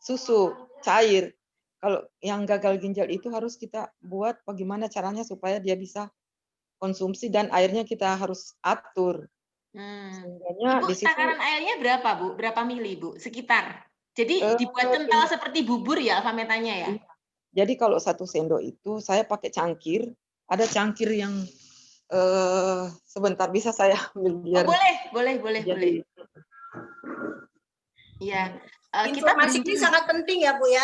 susu cair. Kalau yang gagal ginjal itu harus kita buat bagaimana caranya supaya dia bisa konsumsi dan airnya kita harus atur. Sehingganya Ibu, di situ takaran airnya berapa, Bu? Berapa mili, Bu? Sekitar. Jadi dibuat ini kental seperti bubur ya Alpha Metanya ya? iya. Jadi kalau 1 sendok itu saya pakai cangkir, ada cangkir yang sebentar bisa saya ambil Oh, biar boleh. jadi Iya. Kita Informasi ini sangat penting ya Bu ya.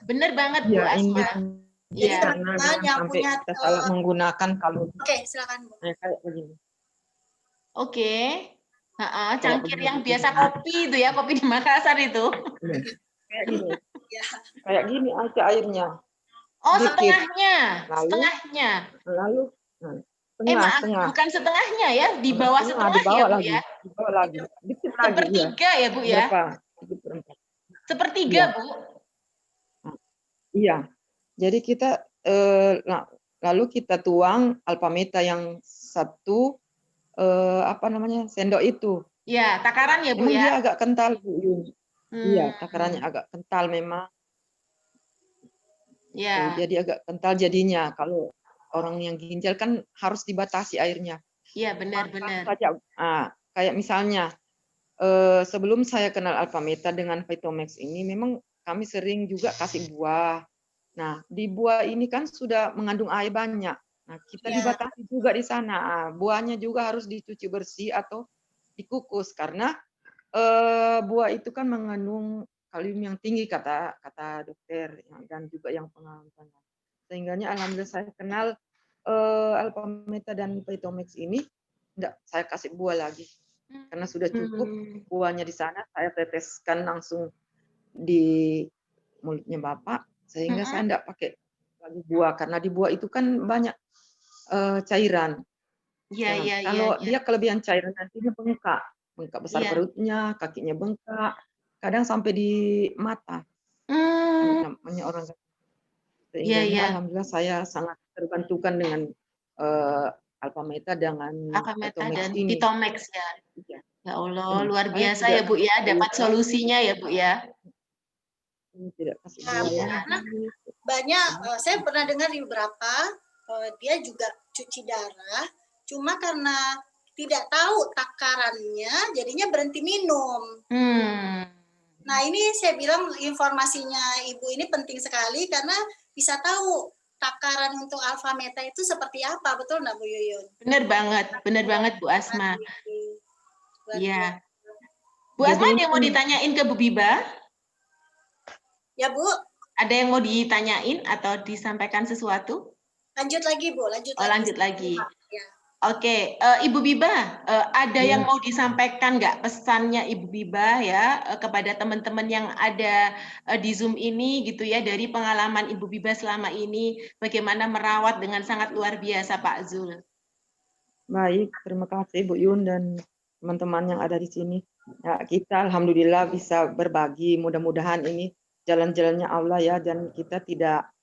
bener banget Bu ya ini Asma. Jadi Iya. karena teman-teman jangan yang sampai punya kita salah menggunakan kalau oke, silakan Bu. kayak begini. Oke. Kayak Cangkir begini. yang biasa kopi itu ya, kopi di Makassar itu. Iya. Kayak gini. Ya. Kayak gini aja airnya. Oh, Sedikit. setengahnya. Lalu setengah, Maaf, setengah. bukan setengahnya ya, di bawah Setengah setengah ya, dibawa Bu lagi. ya. Dibawa lagi. Dikit lagi, iya. Sepertiga ya, Bu ya. Berapa? 1/4. Sepertiga, Iya. Bu. Iya. Jadi kita lalu kita tuang Alpha Meta yang 1 sendok itu. Ya, takaran ya, Bu Memang ya. dia agak kental, Bu Yun. Iya, Hmm, takarannya agak kental memang. Ya, Jadi agak kental jadinya. Kalau orang yang ginjal kan harus dibatasi airnya. iya Satu benar-benar. saja. Kayak misalnya sebelum saya kenal Alpha Meta dengan Vitomax ini, memang kami sering juga kasih buah. Nah, di buah ini kan sudah mengandung air banyak. Nah, kita Ya. dibatasi juga di sana. Buahnya juga harus dicuci bersih atau dikukus karena buah itu kan mengandung kalium yang tinggi kata dokter dan juga yang pengalaman. Sehingganya alhamdulillah saya kenal Alpha Meta dan Vitomax ini enggak saya kasih buah lagi. Karena sudah cukup buahnya di sana, saya teteskan langsung di mulutnya Bapak, sehingga saya enggak pakai lagi buah, karena di buah itu kan banyak cairan. Iya. Kalau dia kelebihan cairan nantinya bengkak besar Iya. perutnya, kakinya bengkak, kadang sampai di mata. Namanya orang. Sehingga alhamdulillah saya sangat terbantukan dengan Alpha Meta dengan Alpha Meta Vitomax dan ini. Vitomax ya. Iya. Ya Allah, luar Saya biasa tidak ya, Bu ya, dapat lupa, solusinya ya, Bu ya. tidak kasih Nah, buah karena lagi. banyak saya pernah dengar di beberapa dia juga cuci darah, cuma karena tidak tahu takarannya, jadinya berhenti minum. Nah, ini saya bilang informasinya Ibu ini penting sekali karena bisa tahu takaran untuk Alpha Meta itu seperti apa, betul nggak Bu Yuyun? Bener banget Bu Asma. Iya. Bu Jadi Asma ada yang mau ditanyain ke Bu Biba? Ya Bu, Ada yang mau ditanyain atau disampaikan sesuatu? lanjut lagi Bu, Lanjut lagi. Ya. Oke, Ibu Biba, ada yang mau disampaikan nggak pesannya Ibu Biba ya kepada teman-teman yang ada di Zoom ini gitu ya, dari pengalaman Ibu Biba selama ini, bagaimana merawat dengan sangat luar biasa Pak Zul. Baik, terima kasih Bu Yun dan teman-teman yang ada di sini. Ya, kita alhamdulillah bisa berbagi, mudah-mudahan ini jalan-jalannya Allah ya, dan kita tidak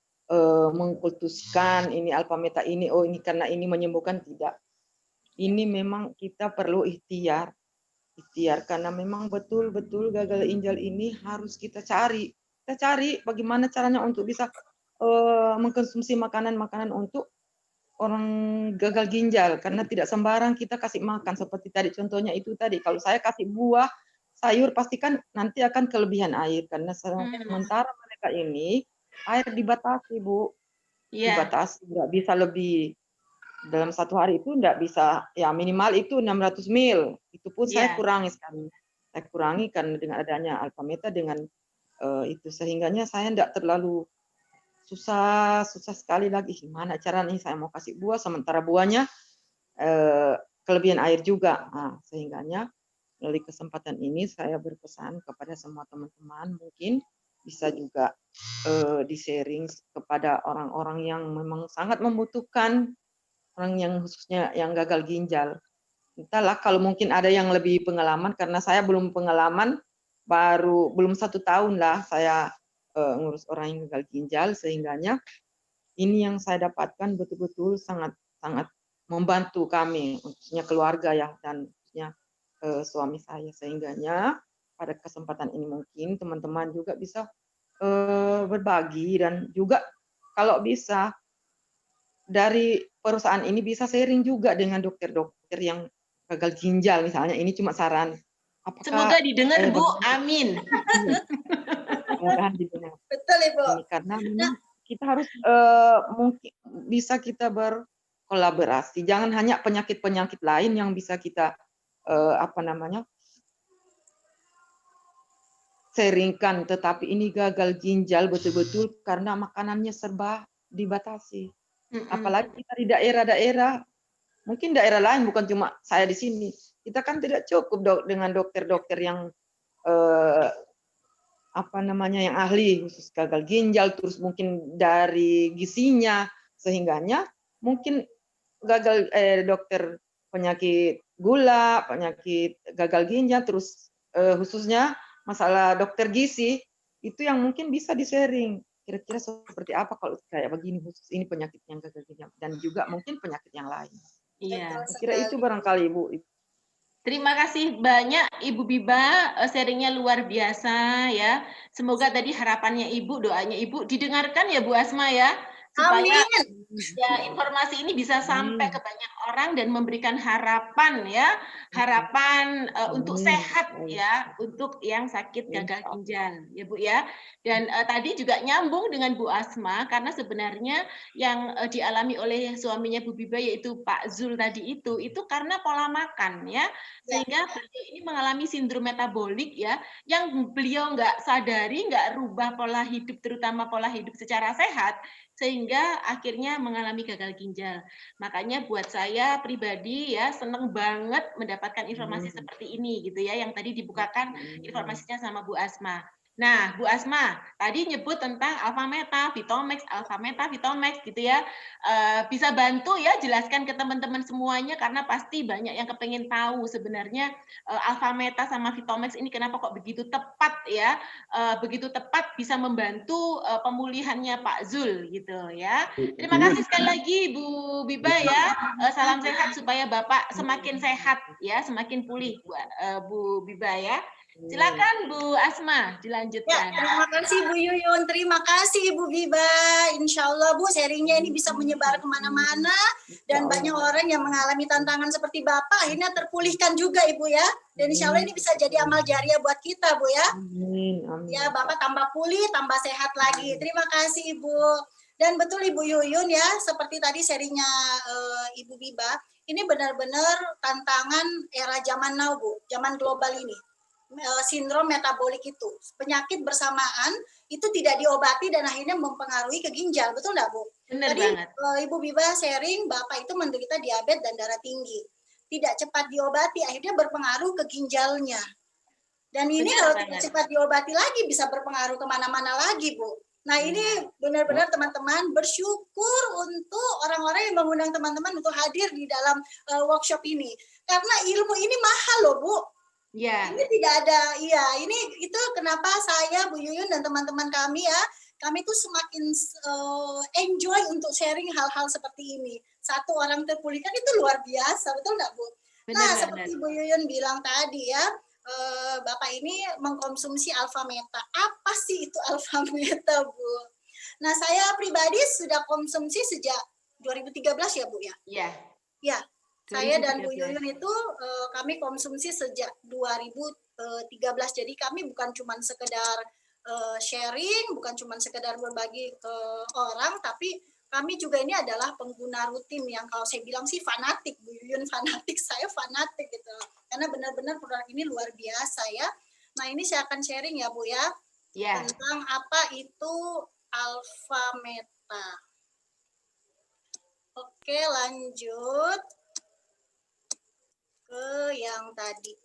mengkultuskan ini Alpha Meta ini, oh ini karena ini menyembuhkan, tidak. Ini memang kita perlu ikhtiar karena memang betul-betul gagal ginjal ini harus kita cari. Kita cari bagaimana caranya untuk bisa mengkonsumsi makanan-makanan untuk orang gagal ginjal, karena tidak sembarang kita kasih makan seperti tadi contohnya itu tadi. Kalau saya kasih buah, sayur pastikan nanti akan kelebihan air karena sementara mereka ini air dibatasi Bu, dibatasi nggak bisa lebih. Dalam 1 hari itu enggak bisa, ya minimal itu 600 ml. Itu pun saya kurangi sekarang. Saya kurangi karena dengan adanya Alpha Meta dengan itu sehingganya saya enggak terlalu susah sekali lagi. Gimana caranya saya mau kasih buah sementara buahnya kelebihan air juga. Nah, sehingganya melalui kesempatan ini saya berpesan kepada semua teman-teman, mungkin bisa juga di-sharing kepada orang-orang yang memang sangat membutuhkan, orang yang khususnya yang gagal ginjal. Entahlah kalau mungkin ada yang lebih pengalaman, karena saya belum pengalaman, belum 1 tahun lah saya ngurus orang yang gagal ginjal, sehingganya ini yang saya dapatkan betul-betul sangat membantu kami, khususnya keluarga ya, dan khususnya suami saya. Sehingganya pada kesempatan ini mungkin teman-teman juga bisa berbagi, dan juga kalau bisa dari perusahaan ini bisa sharing juga dengan dokter-dokter yang gagal ginjal misalnya. Ini cuma saran. Semoga Apakah didengar Bu, amin. mudah-mudahan didengar. Betul Ibu. Ini karena memang kita harus mungkin bisa kita berkolaborasi. Jangan hanya penyakit-penyakit lain yang bisa kita sharingkan, tetapi ini gagal ginjal betul-betul karena makanannya serba dibatasi. Apalagi kita di daerah-daerah, mungkin daerah lain, bukan cuma saya di sini. Kita kan tidak cukup dengan dokter-dokter yang yang ahli khusus gagal ginjal, terus mungkin dari gizinya, sehingganya mungkin dokter penyakit gula, penyakit gagal ginjal, terus khususnya masalah dokter gizi, itu yang mungkin bisa di-sharing. Kira-kira seperti apa kalau kayak begini, khusus ini penyakit yang gagal ginjal, dan juga mungkin penyakit yang lain. Iya. Kira itu barangkali Ibu. Terima kasih banyak Ibu Biba, sharingnya luar biasa ya. Semoga tadi harapannya Ibu, doanya Ibu didengarkan ya Bu Asma ya, supaya ya informasi ini bisa sampai ke banyak orang dan memberikan harapan ya, harapan untuk sehat ya, untuk yang sakit gagal ginjal ya Bu ya. Dan tadi juga nyambung dengan Bu Asma, karena sebenarnya yang dialami oleh suaminya Bu Biba yaitu Pak Zul tadi itu karena pola makan ya, sehingga beliau ini mengalami sindrom metabolik ya, yang beliau nggak sadari, nggak rubah pola hidup, terutama pola hidup secara sehat, sehingga akhirnya mengalami gagal ginjal. Makanya buat saya pribadi ya seneng banget mendapatkan informasi seperti ini gitu ya, yang tadi dibukakan informasinya sama Bu Asma. Nah, Bu Asma tadi nyebut tentang Alpha Meta, Vitomax, Alpha Meta, Vitomax gitu ya. Bisa bantu ya jelaskan ke teman-teman semuanya, karena pasti banyak yang kepengen tahu sebenarnya Alpha Meta sama Vitomax ini kenapa kok begitu tepat ya, begitu tepat bisa membantu pemulihannya Pak Zul gitu ya. Terima kasih sekali lagi Bu Biba ya. Salam sehat supaya Bapak semakin sehat ya, semakin pulih Bu Biba ya. Silakan Bu Asma dilanjutkan. Ya, terima kasih Bu Yuyun, terima kasih Ibu Biba. Insya Allah Bu, sharingnya ini bisa menyebar kemana-mana, dan banyak orang yang mengalami tantangan seperti Bapak akhirnya terpulihkan juga Ibu ya. Dan insya Allah ini bisa jadi amal jariah buat kita Bu ya. Ya, Bapak tambah pulih, tambah sehat lagi. Terima kasih Ibu. Dan betul Ibu Yuyun ya, seperti tadi sharingnya Ibu Biba, ini benar-benar tantangan era zaman now Bu, zaman global ini. Sindrom metabolik itu, penyakit bersamaan itu tidak diobati dan akhirnya mempengaruhi ke ginjal, betul nggak Bu? Benar Tadi banget. Ibu Biba sharing, Bapak itu menderita diabetes dan darah tinggi, tidak cepat diobati, akhirnya berpengaruh ke ginjalnya. Dan ini kalau tidak cepat diobati lagi bisa berpengaruh kemana-mana lagi Bu. Nah ini benar-benar teman-teman bersyukur untuk orang-orang yang mengundang teman-teman untuk hadir di dalam workshop ini, karena ilmu ini mahal loh Bu. Ya. Ini tidak ada, iya. Ini itu kenapa saya, Bu Yuyun dan teman-teman kami ya, kami tuh semakin enjoy untuk sharing hal-hal seperti ini. Satu orang terpulihkan itu luar biasa, betul nggak Bu? Nah, seperti Bu Yuyun bilang tadi ya, Bapak ini mengkonsumsi Alpha Meta. Apa sih itu Alpha Meta, Bu? Nah, saya pribadi sudah konsumsi sejak 2013 ya, Bu ya? Iya. Ya. Saya dan Bu Yuyun itu kami konsumsi sejak 2013. Jadi kami bukan cuma sekedar sharing, bukan cuma sekedar berbagi ke orang, tapi kami juga ini adalah pengguna rutin yang kalau saya bilang sih fanatik. Bu Yuyun fanatik, saya fanatik gitu. Karena benar-benar produk ini luar biasa ya. Nah ini saya akan sharing ya Bu ya, tentang apa itu Alpha Meta. Oke lanjut. yang tadi.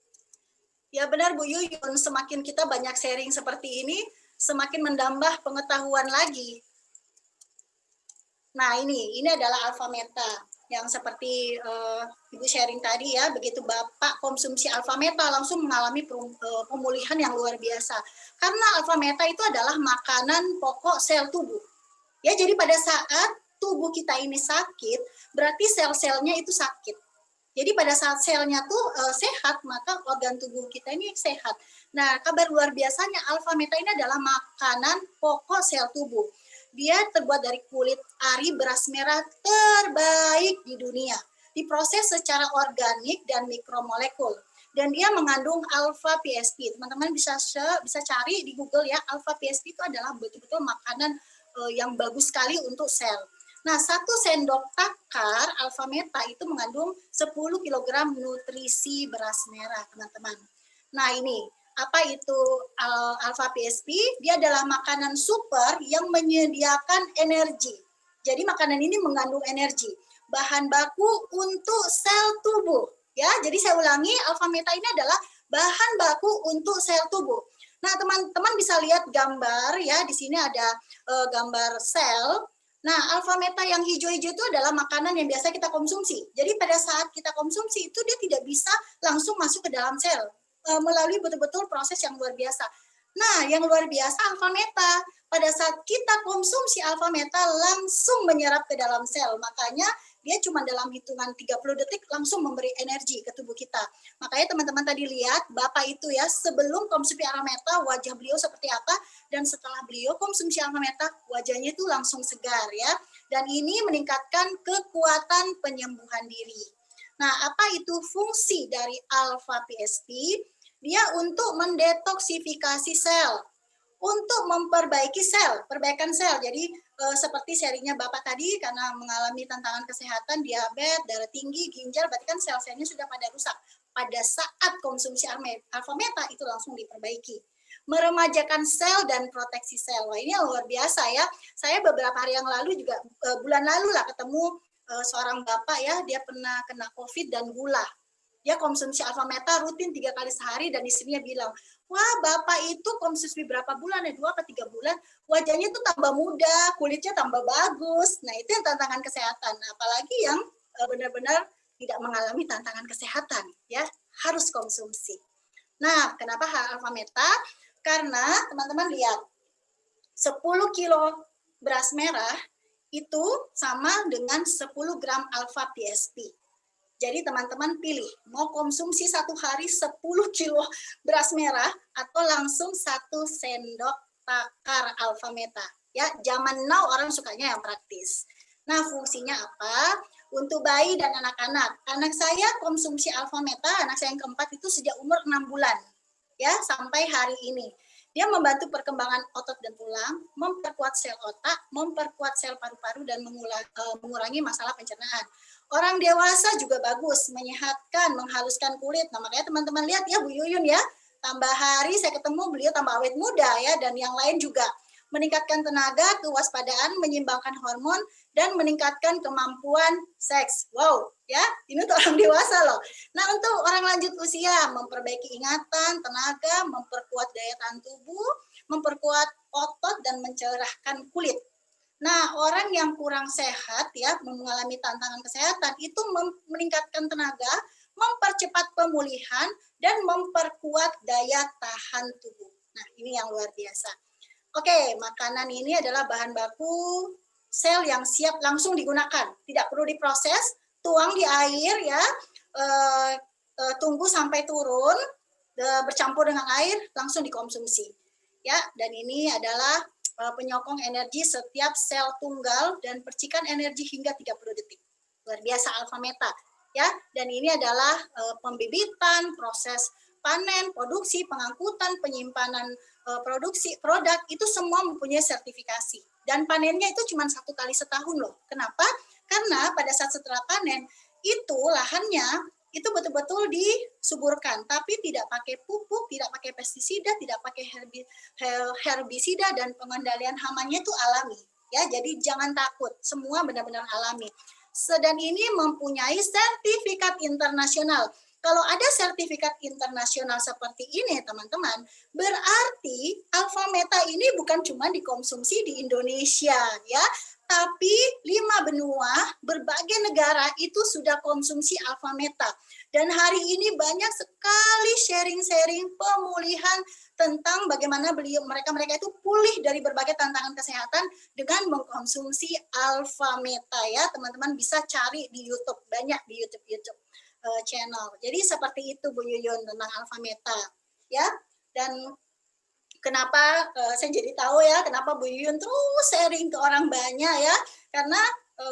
Ya benar Bu Yuyun, semakin kita banyak sharing seperti ini, semakin menambah pengetahuan lagi. Nah ini adalah alfa meta yang seperti Ibu sharing tadi ya, begitu Bapak konsumsi alfa meta langsung mengalami pemulihan yang luar biasa. Karena alfa meta itu adalah makanan pokok sel tubuh. Ya, jadi pada saat tubuh kita ini sakit, berarti sel-selnya itu sakit. Jadi pada saat selnya tuh sehat, maka organ tubuh kita ini sehat. Nah, kabar luar biasanya alfa meta ini adalah makanan pokok sel tubuh. Dia terbuat dari kulit ari beras merah terbaik di dunia. Diproses secara organik dan mikromolekul. Dan dia mengandung alfa PSP. Teman-teman bisa cari di Google ya, alfa PSP itu adalah betul-betul makanan yang bagus sekali untuk sel. Nah, 1 sendok takar alfa meta itu mengandung 10 kg nutrisi beras merah, teman-teman. Nah, ini apa itu alfa PSP? Dia adalah makanan super yang menyediakan energi. Jadi makanan ini mengandung energi, bahan baku untuk sel tubuh. Ya, jadi saya ulangi, alfa meta ini adalah bahan baku untuk sel tubuh. Nah, teman-teman bisa lihat gambar ya, di sini ada gambar sel. Nah, alfa meta yang hijau-hijau itu adalah makanan yang biasa kita konsumsi. Jadi pada saat kita konsumsi itu dia tidak bisa langsung masuk ke dalam sel melalui betul-betul proses yang luar biasa. Nah, yang luar biasa alfa meta. Pada saat kita konsumsi alfa meta langsung menyerap ke dalam sel. Makanya dia cuma dalam hitungan 30 detik langsung memberi energi ke tubuh kita. Makanya teman-teman tadi lihat Bapak itu ya, sebelum konsumsi alfa meta wajah beliau seperti apa, dan setelah beliau konsumsi alfa meta wajahnya itu langsung segar ya. Dan ini meningkatkan kekuatan penyembuhan diri. Nah, apa itu fungsi dari alfa PSP? Dia untuk mendetoksifikasi sel, untuk memperbaiki sel, perbaikan sel. Jadi seperti sharingnya Bapak tadi, karena mengalami tantangan kesehatan, diabetes, darah tinggi, ginjal, berarti kan sel-selnya sudah pada rusak. Pada saat konsumsi alfa meta itu langsung diperbaiki. Meremajakan sel dan proteksi sel. Wah, ini luar biasa ya. Saya beberapa hari yang lalu juga, bulan lalu lah ketemu seorang Bapak ya, dia pernah kena COVID dan gula. Dia konsumsi alfa meta rutin 3 kali sehari dan istrinya bilang, wah Bapak itu konsumsi berapa bulan ya, 2 ke 3 bulan, wajahnya itu tambah muda, kulitnya tambah bagus. Nah itu yang tantangan kesehatan. Apalagi yang benar-benar tidak mengalami tantangan kesehatan, ya harus konsumsi. Nah kenapa alfa meta? Karena teman-teman lihat, 10 kilo beras merah itu sama dengan 10 gram alfa PSP. Jadi teman-teman pilih, mau konsumsi 1 hari 10 kilo beras merah atau langsung 1 sendok takar alfa meta. Ya, zaman now orang sukanya yang praktis. Nah, fungsinya apa? Untuk bayi dan anak-anak. Anak saya konsumsi alfa meta, anak saya yang keempat itu sejak umur 6 bulan. Ya, sampai hari ini. Dia membantu perkembangan otot dan tulang, memperkuat sel otak, memperkuat sel paru-paru, dan mengurangi masalah pencernaan. Orang dewasa juga bagus, menyehatkan, menghaluskan kulit. Nah, makanya teman-teman lihat ya Bu Yuyun ya, tambah hari saya ketemu beliau tambah awet muda ya, dan yang lain juga. Meningkatkan tenaga, kewaspadaan, menyeimbangkan hormon, dan meningkatkan kemampuan seks. Wow, ya, ini untuk orang dewasa loh. Nah, untuk orang lanjut usia, memperbaiki ingatan, tenaga, memperkuat daya tahan tubuh, memperkuat otot, dan mencerahkan kulit. Nah, orang yang kurang sehat ya, mengalami tantangan kesehatan, itu meningkatkan tenaga, mempercepat pemulihan, dan memperkuat daya tahan tubuh. Nah, ini yang luar biasa. Oke, makanan ini adalah bahan baku sel yang siap langsung digunakan. Tidak perlu diproses, tuang di air ya, tunggu sampai turun, bercampur dengan air, langsung dikonsumsi. Ya, dan ini adalah penyokong energi setiap sel tunggal dan percikan energi hingga 30 detik. Luar biasa alfa meta. Ya, dan ini adalah pembibitan, proses panen, produksi, pengangkutan, penyimpanan produksi produk itu semua mempunyai sertifikasi, dan panennya itu cuma 1 kali setahun loh. Kenapa? Karena pada saat setelah panen itu lahannya itu betul-betul disuburkan, tapi tidak pakai pupuk, tidak pakai pestisida, tidak pakai herbisida, dan pengendalian hamanya itu alami. Ya, jadi jangan takut, semua benar-benar alami. Dan ini mempunyai sertifikat internasional. Kalau ada sertifikat internasional seperti ini, teman-teman, berarti Alpha Meta ini bukan cuma dikonsumsi di Indonesia, ya, tapi 5 benua, berbagai negara itu sudah konsumsi Alpha Meta. Dan hari ini banyak sekali sharing-sharing pemulihan tentang bagaimana mereka itu pulih dari berbagai tantangan kesehatan dengan mengkonsumsi Alpha Meta, ya. Teman-teman bisa cari di YouTube, banyak di YouTube channel. Jadi seperti itu Bu Yuyun tentang Alpha Meta, ya. Dan kenapa saya jadi tahu ya kenapa Bu Yuyun terus sharing ke orang banyak, ya, karena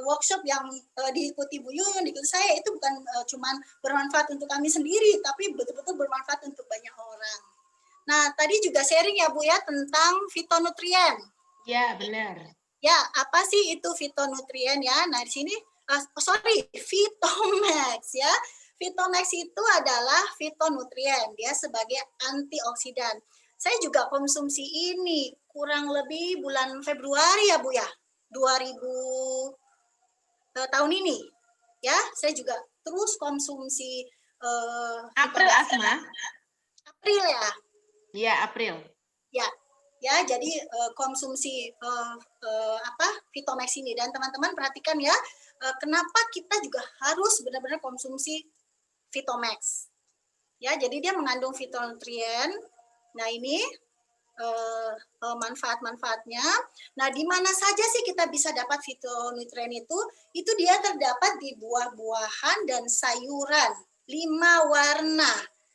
workshop yang diikuti Bu Yuyun, diikuti saya itu bukan cuman bermanfaat untuk kami sendiri, tapi betul-betul bermanfaat untuk banyak orang. Nah, tadi juga sharing ya Bu ya tentang fitonutrien. Ya, benar. Ya, apa sih itu fitonutrien ya? Nah, di sini Fitomax ya. Fitomax itu adalah fitonutrien, dia sebagai antioksidan. Saya juga konsumsi ini kurang lebih bulan Februari ya Bu ya, 2000 tahun ini. Ya, saya juga terus konsumsi April Asma. April ya. Iya, April. Ya. Ya, jadi konsumsi Fitomax ini, dan teman-teman perhatikan ya, kenapa kita juga harus benar-benar konsumsi Fitomax. Ya, jadi dia mengandung fitonutrien. Nah, ini manfaat-manfaatnya. Nah, di mana saja sih kita bisa dapat fitonutrien itu? Itu dia terdapat di buah-buahan dan sayuran 5 warna.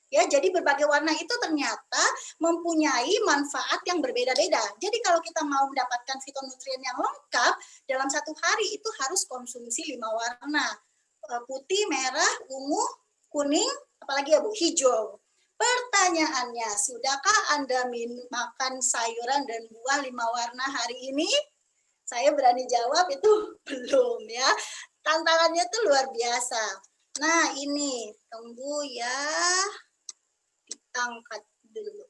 Ya, jadi berbagai warna itu ternyata mempunyai manfaat yang berbeda-beda. Jadi kalau kita mau mendapatkan fitonutrien yang lengkap dalam satu hari itu harus konsumsi 5 warna. Putih, merah, ungu, kuning, apalagi ya Bu, hijau. Pertanyaannya, sudahkah Anda makan sayuran dan buah 5 warna hari ini? Saya berani jawab itu belum ya. Tantangannya itu luar biasa. Nah, ini tunggu ya. Angkat dulu.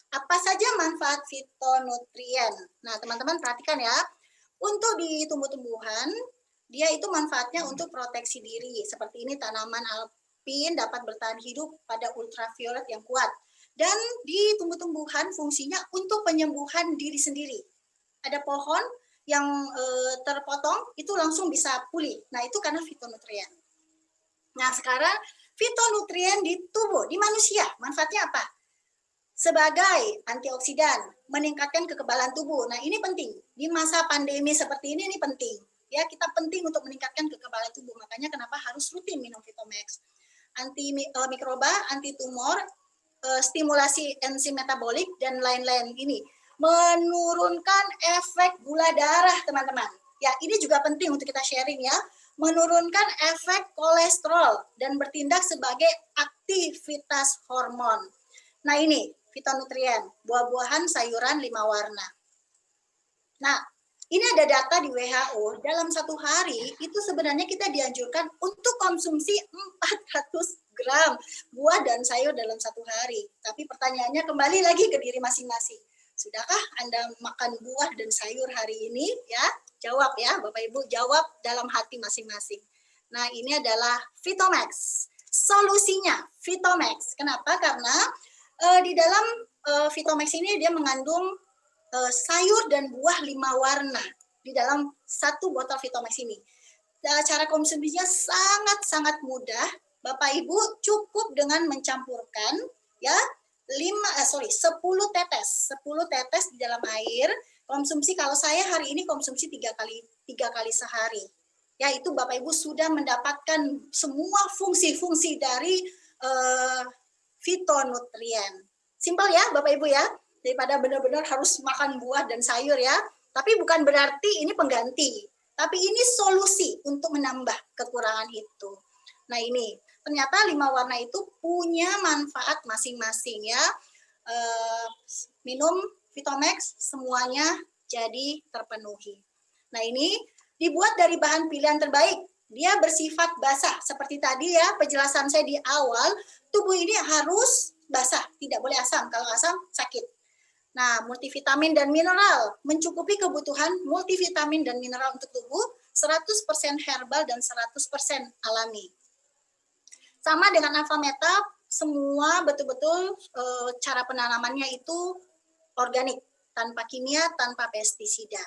Apa saja manfaat fitonutrien? Nah, teman-teman perhatikan ya. Untuk di tumbuh-tumbuhan, dia itu manfaatnya untuk proteksi diri. Seperti ini tanaman alpin dapat bertahan hidup pada ultraviolet yang kuat. Dan di tumbuh-tumbuhan fungsinya untuk penyembuhan diri sendiri. Ada pohon yang terpotong itu langsung bisa pulih. Nah, itu karena fitonutrien. Nah, sekarang fitonutrien di tubuh, di manusia, manfaatnya apa? Sebagai antioksidan, meningkatkan kekebalan tubuh. Nah, ini penting. Di masa pandemi seperti ini penting. Ya, kita penting untuk meningkatkan kekebalan tubuh. Makanya kenapa harus rutin minum Fitomax. Anti mikroba, anti tumor, stimulasi enzim metabolik, dan lain-lain ini. Menurunkan efek gula darah, teman-teman. Ya, ini juga penting untuk kita sharing ya. Menurunkan efek kolesterol dan bertindak sebagai aktivitas hormon. Nah, ini fitonutrien, buah-buahan, sayuran 5 warna. Nah, ini ada data di WHO, dalam satu hari itu sebenarnya kita dianjurkan untuk konsumsi 400 gram buah dan sayur dalam satu hari. Tapi pertanyaannya kembali lagi ke diri masing-masing. Sudahkah Anda makan buah dan sayur hari ini? Ya, jawab ya, Bapak Ibu, jawab dalam hati masing-masing. Nah, ini adalah Fitomax. Solusinya Fitomax. Kenapa? Karena di dalam Fitomax ini dia mengandung sayur dan buah 5 warna di dalam satu botol Fitomax ini. Cara konsumsinya sangat-sangat mudah. Bapak Ibu cukup dengan mencampurkan ya 10 tetes di dalam air. Konsumsi, kalau saya hari ini konsumsi 3 kali sehari. Ya, itu Bapak Ibu sudah mendapatkan semua fungsi-fungsi dari fitonutrien. Simpel ya Bapak Ibu ya, daripada benar-benar harus makan buah dan sayur ya. Tapi bukan berarti ini pengganti, tapi ini solusi untuk menambah kekurangan itu. Nah, ini ternyata 5 warna itu punya manfaat masing-masing ya. Minum Fitomax semuanya jadi terpenuhi. Nah, ini dibuat dari bahan pilihan terbaik. Dia bersifat basah. Seperti tadi ya penjelasan saya di awal, tubuh ini harus basah, tidak boleh asam. Kalau asam sakit. Nah, multivitamin dan mineral, mencukupi kebutuhan multivitamin dan mineral untuk tubuh, 100% herbal dan 100% alami. Sama dengan Alpha Meta, semua betul-betul cara penanamannya itu organik, tanpa kimia, tanpa pestisida.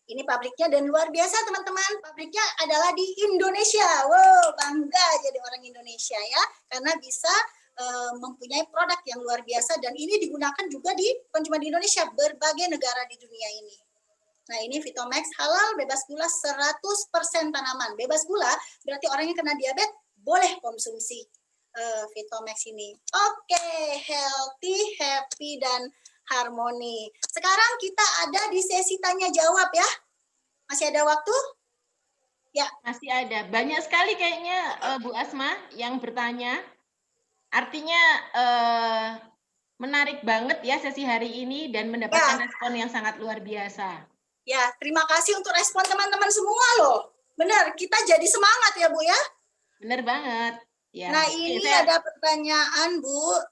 Ini pabriknya dan luar biasa teman-teman, pabriknya adalah di Indonesia. Wow, bangga jadi orang Indonesia ya, karena bisa mempunyai produk yang luar biasa dan ini digunakan juga bukan cuma di Indonesia, berbagai negara di dunia ini. Nah ini Vitomax halal, bebas gula 100% tanaman. Bebas gula berarti orang yang kena diabetes boleh konsumsi Vitomax ini. Oke, healthy, happy, dan harmoni. Sekarang kita ada di sesi tanya jawab ya. Masih ada waktu? Ya. Masih ada. Banyak sekali kayaknya Bu Asma yang bertanya. Artinya menarik banget ya sesi hari ini dan mendapatkan respon yang sangat luar biasa. Ya, terima kasih untuk respon teman-teman semua loh. Benar, kita jadi semangat ya Bu ya. Benar banget. Ya. Nah ini ada pertanyaan Bu.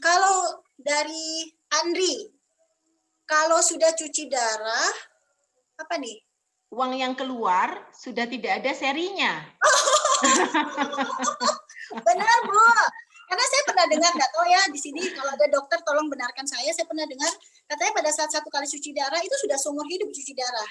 Kalau dari Andri, kalau sudah cuci darah, apa nih? Uang yang keluar sudah tidak ada serinya. Benar Bu, karena saya pernah dengar, nggak tahu ya di sini kalau ada dokter tolong benarkan saya pernah dengar katanya pada saat 1 kali cuci darah itu sudah seumur hidup cuci darah.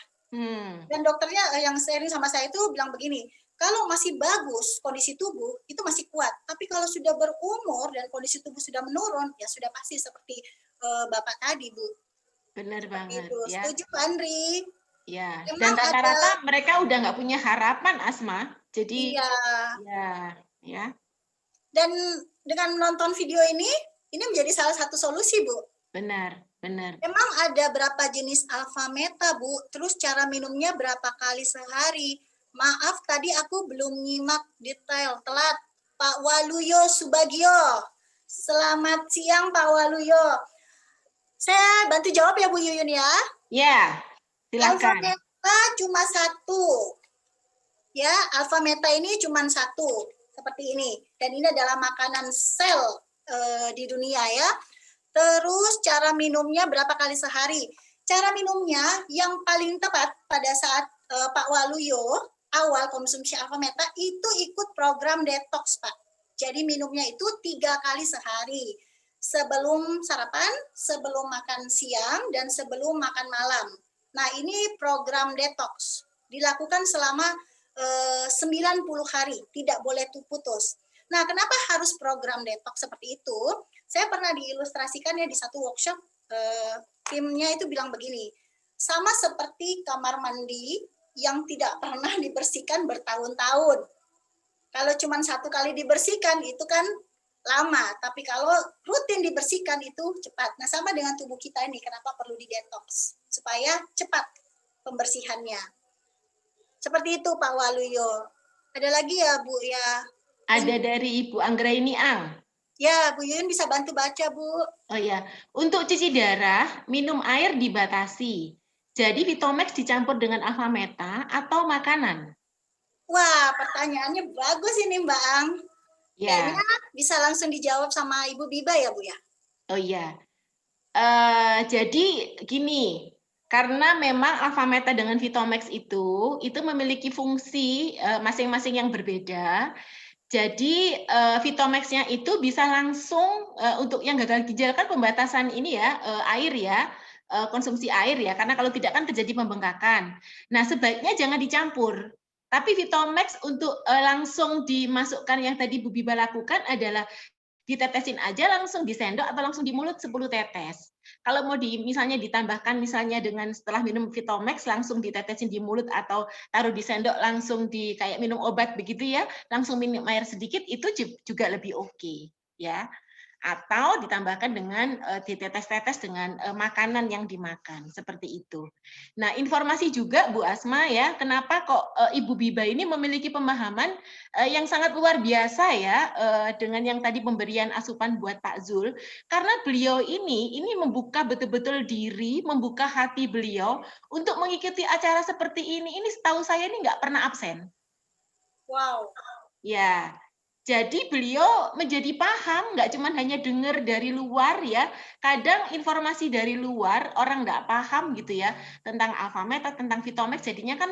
Dan dokternya yang sharing sama saya itu bilang begini, kalau masih bagus kondisi tubuh itu masih kuat, tapi kalau sudah berumur dan kondisi tubuh sudah menurun ya sudah pasti seperti Bapak tadi Bu. Benar banget itu. ya. Setuju Pak Andri? Ya. Dan rata-rata mereka udah nggak punya harapan Asma. Jadi ya. Dan dengan menonton video ini menjadi salah satu solusi Bu. Benar. Memang ada berapa jenis Alpha Meta Bu? Terus cara minumnya berapa kali sehari? Maaf tadi aku belum nyimak detail, telat. Pak Waluyo Subagio. Selamat siang Pak Waluyo. Saya bantu jawab ya Bu Yuyun ya. Ya, silakan. Alpha Meta cuma 1. Ya, Alpha Meta ini cuma 1 seperti ini. Dan ini adalah makanan sel di dunia ya. Terus cara minumnya berapa kali sehari? Cara minumnya yang paling tepat pada saat Pak Waluyo awal konsumsi Alpha Meta itu ikut program detox Pak. Jadi minumnya itu 3 kali sehari. Sebelum sarapan, sebelum makan siang, dan sebelum makan malam. Nah ini program detox. Dilakukan selama 90 hari, tidak boleh putus. Nah kenapa harus program detox seperti itu? Saya pernah diilustrasikan ya di satu workshop, timnya itu bilang begini, sama seperti kamar mandi yang tidak pernah dibersihkan bertahun-tahun. Kalau cuma 1 kali dibersihkan itu kan lama, tapi kalau rutin dibersihkan itu cepat. Nah sama dengan tubuh kita ini, kenapa perlu didetox? Supaya cepat pembersihannya. Seperti itu Pak Waluyo. Ada lagi ya Bu ya? Ada dari Ibu Anggraini Ang. Ya, Bu Yuyun bisa bantu baca, Bu. Oh ya, untuk cuci darah, minum air dibatasi. Jadi Vitomax dicampur dengan Alpha Meta atau makanan? Wah, pertanyaannya bagus ini, Mbak Ang. Ya. Kayaknya bisa langsung dijawab sama Ibu Biba ya, Bu ya? Oh iya. Jadi gini, karena memang Alpha Meta dengan Vitomax itu memiliki fungsi masing-masing yang berbeda. Jadi Vitomax-nya itu bisa langsung untuk yang gagal ginjal kan pembatasan ini ya, air ya, konsumsi air ya, karena kalau tidak kan terjadi pembengkakan. Nah sebaiknya jangan dicampur. Tapi Vitomax untuk langsung dimasukkan yang tadi Bu Biba lakukan adalah ditetesin aja langsung di sendok atau langsung di mulut 10 tetes. Kalau mau misalnya ditambahkan misalnya dengan setelah minum Vitomax langsung ditetesin di mulut atau taruh di sendok langsung di kayak minum obat begitu ya, langsung minum air sedikit itu juga lebih oke ya. Atau ditambahkan dengan ditetes-tetes dengan makanan yang dimakan seperti itu. Nah, informasi juga Bu Asma ya, kenapa kok Ibu Biba ini memiliki pemahaman yang sangat luar biasa ya dengan yang tadi pemberian asupan buat Pak Zul, karena beliau ini membuka betul-betul diri, membuka hati beliau untuk mengikuti acara seperti ini. Ini setahu saya ini nggak pernah absen. Wow. Ya. Jadi beliau menjadi paham, nggak cuma hanya dengar dari luar ya. Kadang informasi dari luar orang nggak paham gitu ya tentang Alpha Meta, tentang Vitomax, jadinya kan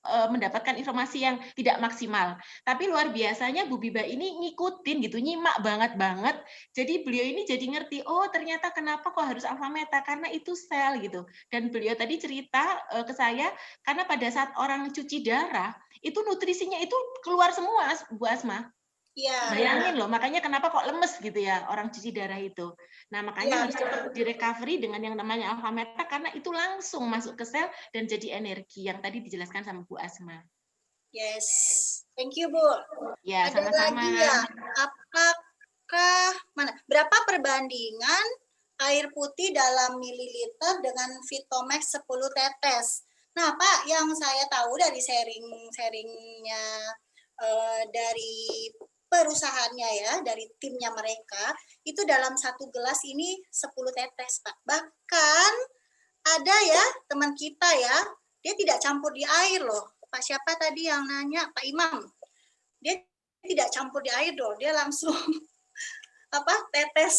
mendapatkan informasi yang tidak maksimal. Tapi luar biasanya Bu Biba ini ngikutin gitu, nyimak banget. Jadi beliau ini jadi ngerti, oh ternyata kenapa kok harus alfa meta, karena itu sel gitu. Dan beliau tadi cerita ke saya, karena pada saat orang cuci darah, itu nutrisinya itu keluar semua, Bu Asma. Iya. Bayangin loh, makanya kenapa kok lemes gitu ya orang cuci darah itu. Nah, makanya Iya, harus cepat di-recovery dengan yang namanya alpha meta, karena itu langsung masuk ke sel dan jadi energi yang tadi dijelaskan sama Bu Asma. Yes, thank you Bu. Ya, Ada sama-sama. lagi ya, apakah berapa perbandingan air putih dalam mililiter dengan Vitomax 10 tetes? Nah Pak, yang saya tahu dari sharingnya dari perusahaannya ya, dari timnya mereka, itu dalam 1 gelas ini 10 tetes Pak. Bahkan ada ya teman kita ya, dia tidak campur di air loh. Pak siapa tadi yang nanya? Pak Imam. Dia tidak campur di air dong, dia langsung tetes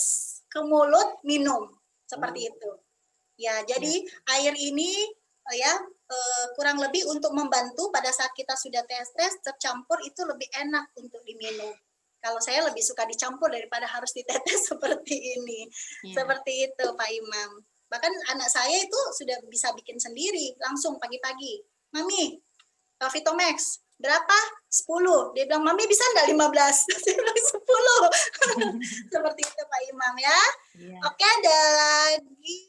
ke mulut, minum seperti itu. Ya, jadi air ini ya kurang lebih untuk membantu pada saat kita sudah tes tercampur itu lebih enak untuk diminum. Kalau saya lebih suka dicampur daripada harus ditetes seperti ini. Seperti itu Pak Imam. Bahkan anak saya itu sudah bisa bikin sendiri langsung pagi-pagi. Mami, Vitomax berapa? 10. Dia bilang, Mami bisa enggak 15? Saya bilang 10. Seperti itu Pak Imam ya. Oke, ada lagi.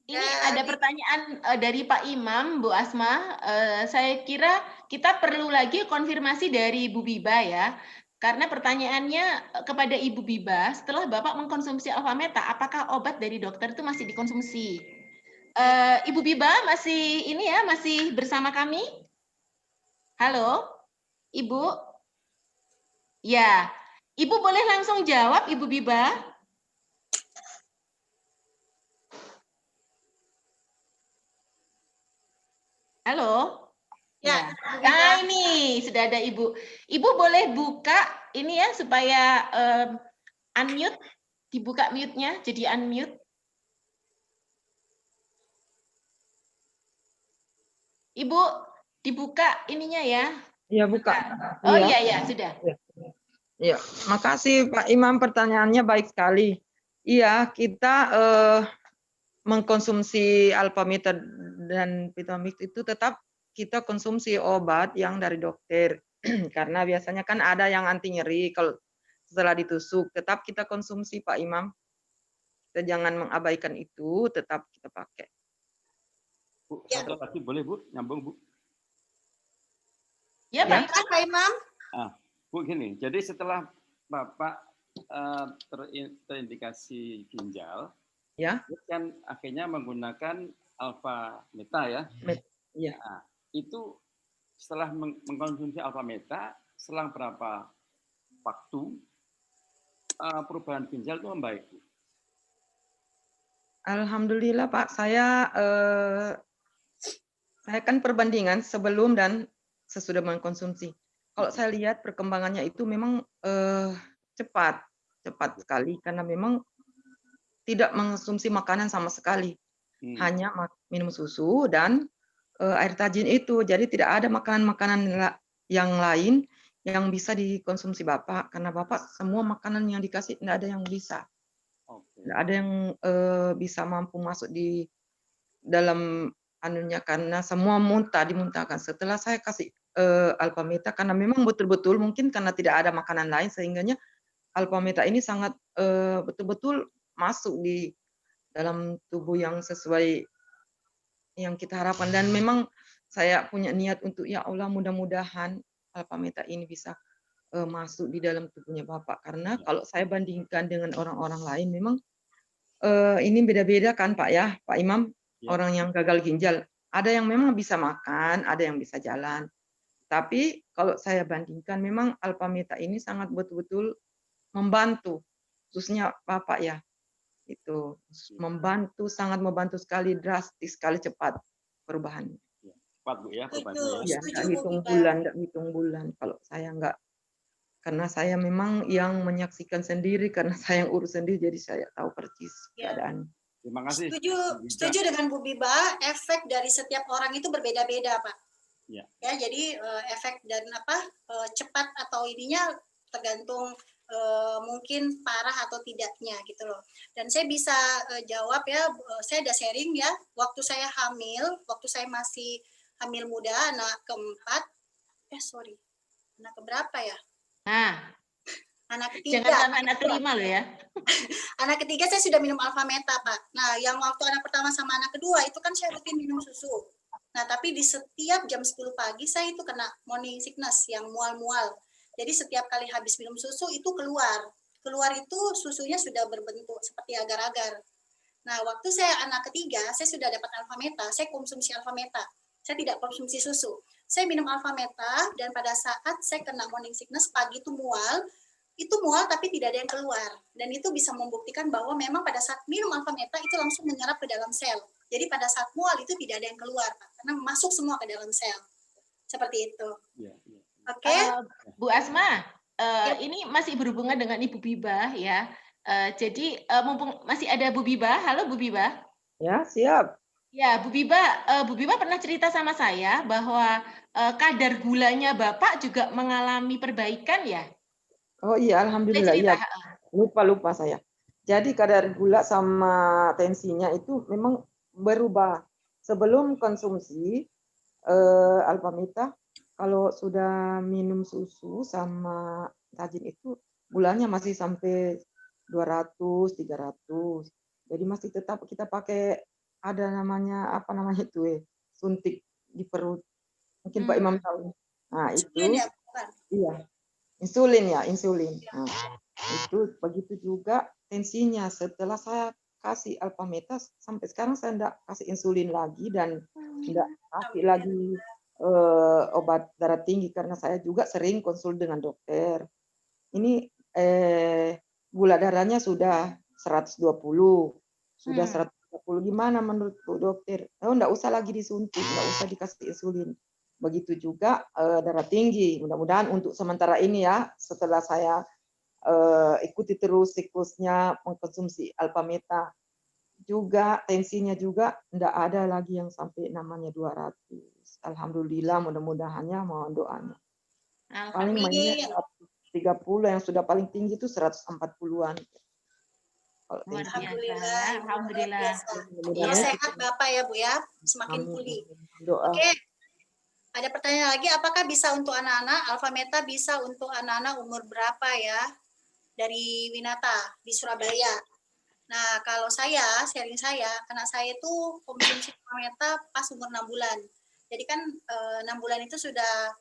Ini ada pertanyaan dari Pak Imam, Bu Asma. Saya kira kita perlu lagi konfirmasi dari Bu Biba ya. Karena pertanyaannya kepada Ibu Biba, setelah Bapak mengkonsumsi alfa meta, apakah obat dari dokter itu masih dikonsumsi? Ibu Biba masih masih bersama kami? Halo, Ibu? Ya, Ibu boleh langsung jawab, Ibu Biba? Halo? Ya. Nah, ini sudah ada Ibu. Ibu boleh buka ini ya supaya unmute, dibuka mute-nya, jadi unmute. Ibu dibuka ininya ya. Iya, buka. Oh iya, sudah. Iya, makasih Pak Imam, pertanyaannya baik sekali. Iya, kita mengkonsumsi alpha meta dan Vitomix itu tetap kita konsumsi obat yang dari dokter. Karena biasanya kan ada yang anti nyeri kalau setelah ditusuk, tetap kita konsumsi Pak Imam. Kita jangan mengabaikan itu, tetap kita pakai. Bu, satu lagi boleh Bu, nyambung Bu. Ya, Pak Imam. Bu gini, jadi setelah Bapak terindikasi ginjal, ya, kan akhirnya menggunakan alpha meta ya. Iya. Nah, itu setelah mengkonsumsi alpha meta, selang berapa waktu perubahan ginjal itu membaik? Alhamdulillah Pak, saya kan perbandingan sebelum dan sesudah mengkonsumsi. Kalau saya lihat perkembangannya itu memang cepat sekali karena memang tidak mengkonsumsi makanan sama sekali, hanya minum susu dan air tajin itu. Jadi tidak ada makanan-makanan yang lain yang bisa dikonsumsi Bapak, karena Bapak semua makanan yang dikasih tidak ada yang bisa. Tidak ada yang bisa mampu masuk di dalam anunya, karena semua dimuntahkan. Setelah saya kasih alpha meta, karena memang betul-betul mungkin karena tidak ada makanan lain, sehingganya alpha meta ini sangat betul-betul masuk di dalam tubuh yang sesuai yang kita harapkan. Dan memang saya punya niat untuk, ya Allah, mudah-mudahan alpha meta ini bisa masuk di dalam tubuhnya Bapak. Karena kalau saya bandingkan dengan orang-orang lain, memang ini beda-beda kan Pak ya, Pak Imam, orang yang gagal ginjal. Ada yang memang bisa makan, ada yang bisa jalan. Tapi kalau saya bandingkan, memang alpha meta ini sangat betul-betul membantu, khususnya Bapak ya. Itu membantu, sangat membantu sekali, drastis sekali, cepat perubahannya. Cepat Bu ya perubahannya. Ya, enggak hitung bulan kalau saya enggak. Karena saya memang yang menyaksikan sendiri, karena saya yang urus sendiri, jadi saya tahu persis keadaan. Terima kasih. Setuju dengan Bu Biba, efek dari setiap orang itu berbeda-beda Pak. Ya. Ya, jadi efek dan cepat atau ininya tergantung mungkin parah atau tidaknya gitu loh. Dan saya bisa jawab ya, saya ada sharing ya, waktu saya hamil, waktu saya masih hamil muda, anak keempat, anak keberapa ya? Nah, Anak jangan ketiga. sampai anak kelima loh ya. Anak ketiga saya sudah minum Alfameta, Pak. Nah, yang waktu anak pertama sama anak kedua itu kan saya rutin minum susu. Nah, tapi di setiap jam 10 pagi saya itu kena morning sickness yang mual-mual. Jadi setiap kali habis minum susu itu keluar. Keluar itu susunya sudah berbentuk seperti agar-agar. Nah, waktu saya anak ketiga, saya sudah dapat Alfameta, saya konsumsi Alfameta. Saya tidak konsumsi susu. Saya minum Alfameta dan pada saat saya kena morning sickness pagi itu mual tapi tidak ada yang keluar. Dan itu bisa membuktikan bahwa memang pada saat minum Alfameta itu langsung menyerap ke dalam sel. Jadi pada saat mual itu tidak ada yang keluar, Pak, karena masuk semua ke dalam sel. Seperti itu. Ya. Oke? Bu Asma, ini masih berhubungan dengan Ibu Biba ya. Jadi mumpung masih ada Bu Biba, halo Bu Biba. Ya, siap. Ya, Bu Biba pernah cerita sama saya bahwa kadar gulanya Bapak juga mengalami perbaikan ya. Oh iya, Boleh alhamdulillah. cerita? Iya, lupa saya. Jadi kadar gula sama tensinya itu memang berubah. Sebelum konsumsi Alfameta, kalau sudah minum susu sama tajin itu gulanya masih sampai 200, 300. Jadi masih tetap kita pakai ada namanya apa namanya itu suntik di perut. Mungkin Pak Imam tahu. Nah, Insulin itu ya, bukan? iya. Insulin ya, insulin. Nah, itu begitu juga tensinya. Setelah saya kasih Alfameta, sampai sekarang saya enggak kasih insulin lagi dan enggak kasih lagi obat darah tinggi karena saya juga sering konsul dengan dokter. Ini gula darahnya sudah 120, sudah 130. Gimana menurut Bu dokter? Oh, enggak usah lagi disuntik, enggak usah dikasih insulin. Begitu juga darah tinggi. Mudah-mudahan untuk sementara ini ya, setelah saya ikuti terus siklusnya mengkonsumsi Alfameta, juga tensinya juga enggak ada lagi yang sampai namanya 200. Alhamdulillah, mudah-mudahannya mohon doanya. Paling mainnya Amin. 130, yang sudah paling tinggi itu 140-an. Kalau Luar tensi. Alhamdulillah. Alhamdulillah. Biasa. Ya, Mudah-mudahan sehat Bapak ya, Bu ya. Semakin amin. pulih. Doa. Oke. Ada pertanyaan lagi, apakah bisa untuk anak-anak? Alfameta bisa untuk anak-anak umur berapa ya? Dari Winata di Surabaya. Nah, kalau sharing saya, anak saya itu konsumsi Alfameta pas umur 6 bulan. Jadi kan 6 bulan itu sudah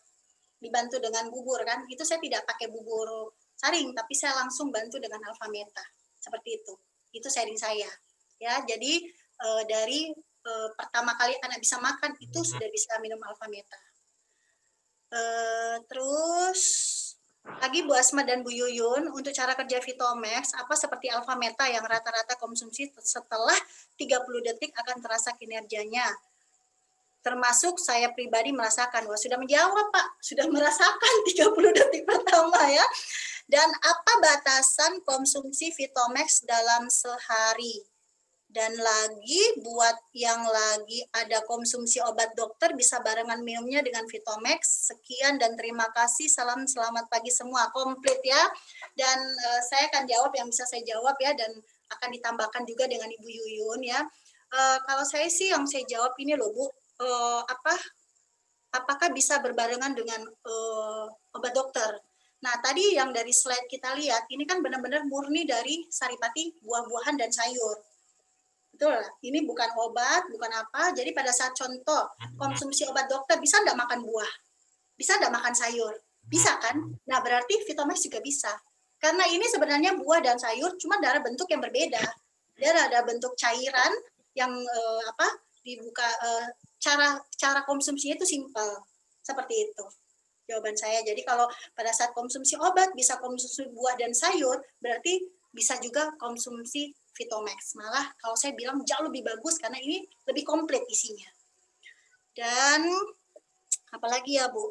dibantu dengan bubur kan. Itu saya tidak pakai bubur saring, tapi saya langsung bantu dengan Alfameta. Seperti itu. Itu sharing saya. Ya, jadi dari pertama kali anak bisa makan itu sudah bisa minum Alfameta. Terus lagi Bu Asma dan Bu Yuyun, untuk cara kerja Vitomax, apa seperti Alfameta yang rata-rata konsumsi setelah 30 detik akan terasa kinerjanya. Termasuk saya pribadi merasakan, wah sudah menjawab Pak, sudah merasakan 30 detik pertama ya. Dan apa batasan konsumsi Vitomax dalam sehari? Dan lagi buat yang lagi ada konsumsi obat dokter bisa barengan minumnya dengan Vitomax. Sekian dan terima kasih. Salam selamat pagi semua. Komplit ya. Dan saya akan jawab yang bisa saya jawab ya, dan akan ditambahkan juga dengan Ibu Yuyun ya. Kalau saya sih yang saya jawab ini loh Bu, apakah bisa berbarengan dengan obat dokter? Nah, tadi yang dari slide kita lihat, ini kan benar-benar murni dari saripati, buah-buahan, dan sayur. Betul, ini bukan obat, bukan apa. Jadi pada saat contoh konsumsi obat dokter, bisa enggak makan buah? Bisa enggak makan sayur? Bisa kan? Nah, berarti Vitomax juga bisa. Karena ini sebenarnya buah dan sayur, cuma dalam bentuk yang berbeda. Dia ada bentuk cairan yang dibuka, cara konsumsinya itu simpel. Seperti itu jawaban saya. Jadi kalau pada saat konsumsi obat bisa konsumsi buah dan sayur, berarti bisa juga konsumsi Vitomax. Malah kalau saya bilang jauh lebih bagus karena ini lebih komplit isinya. Dan apalagi ya Bu?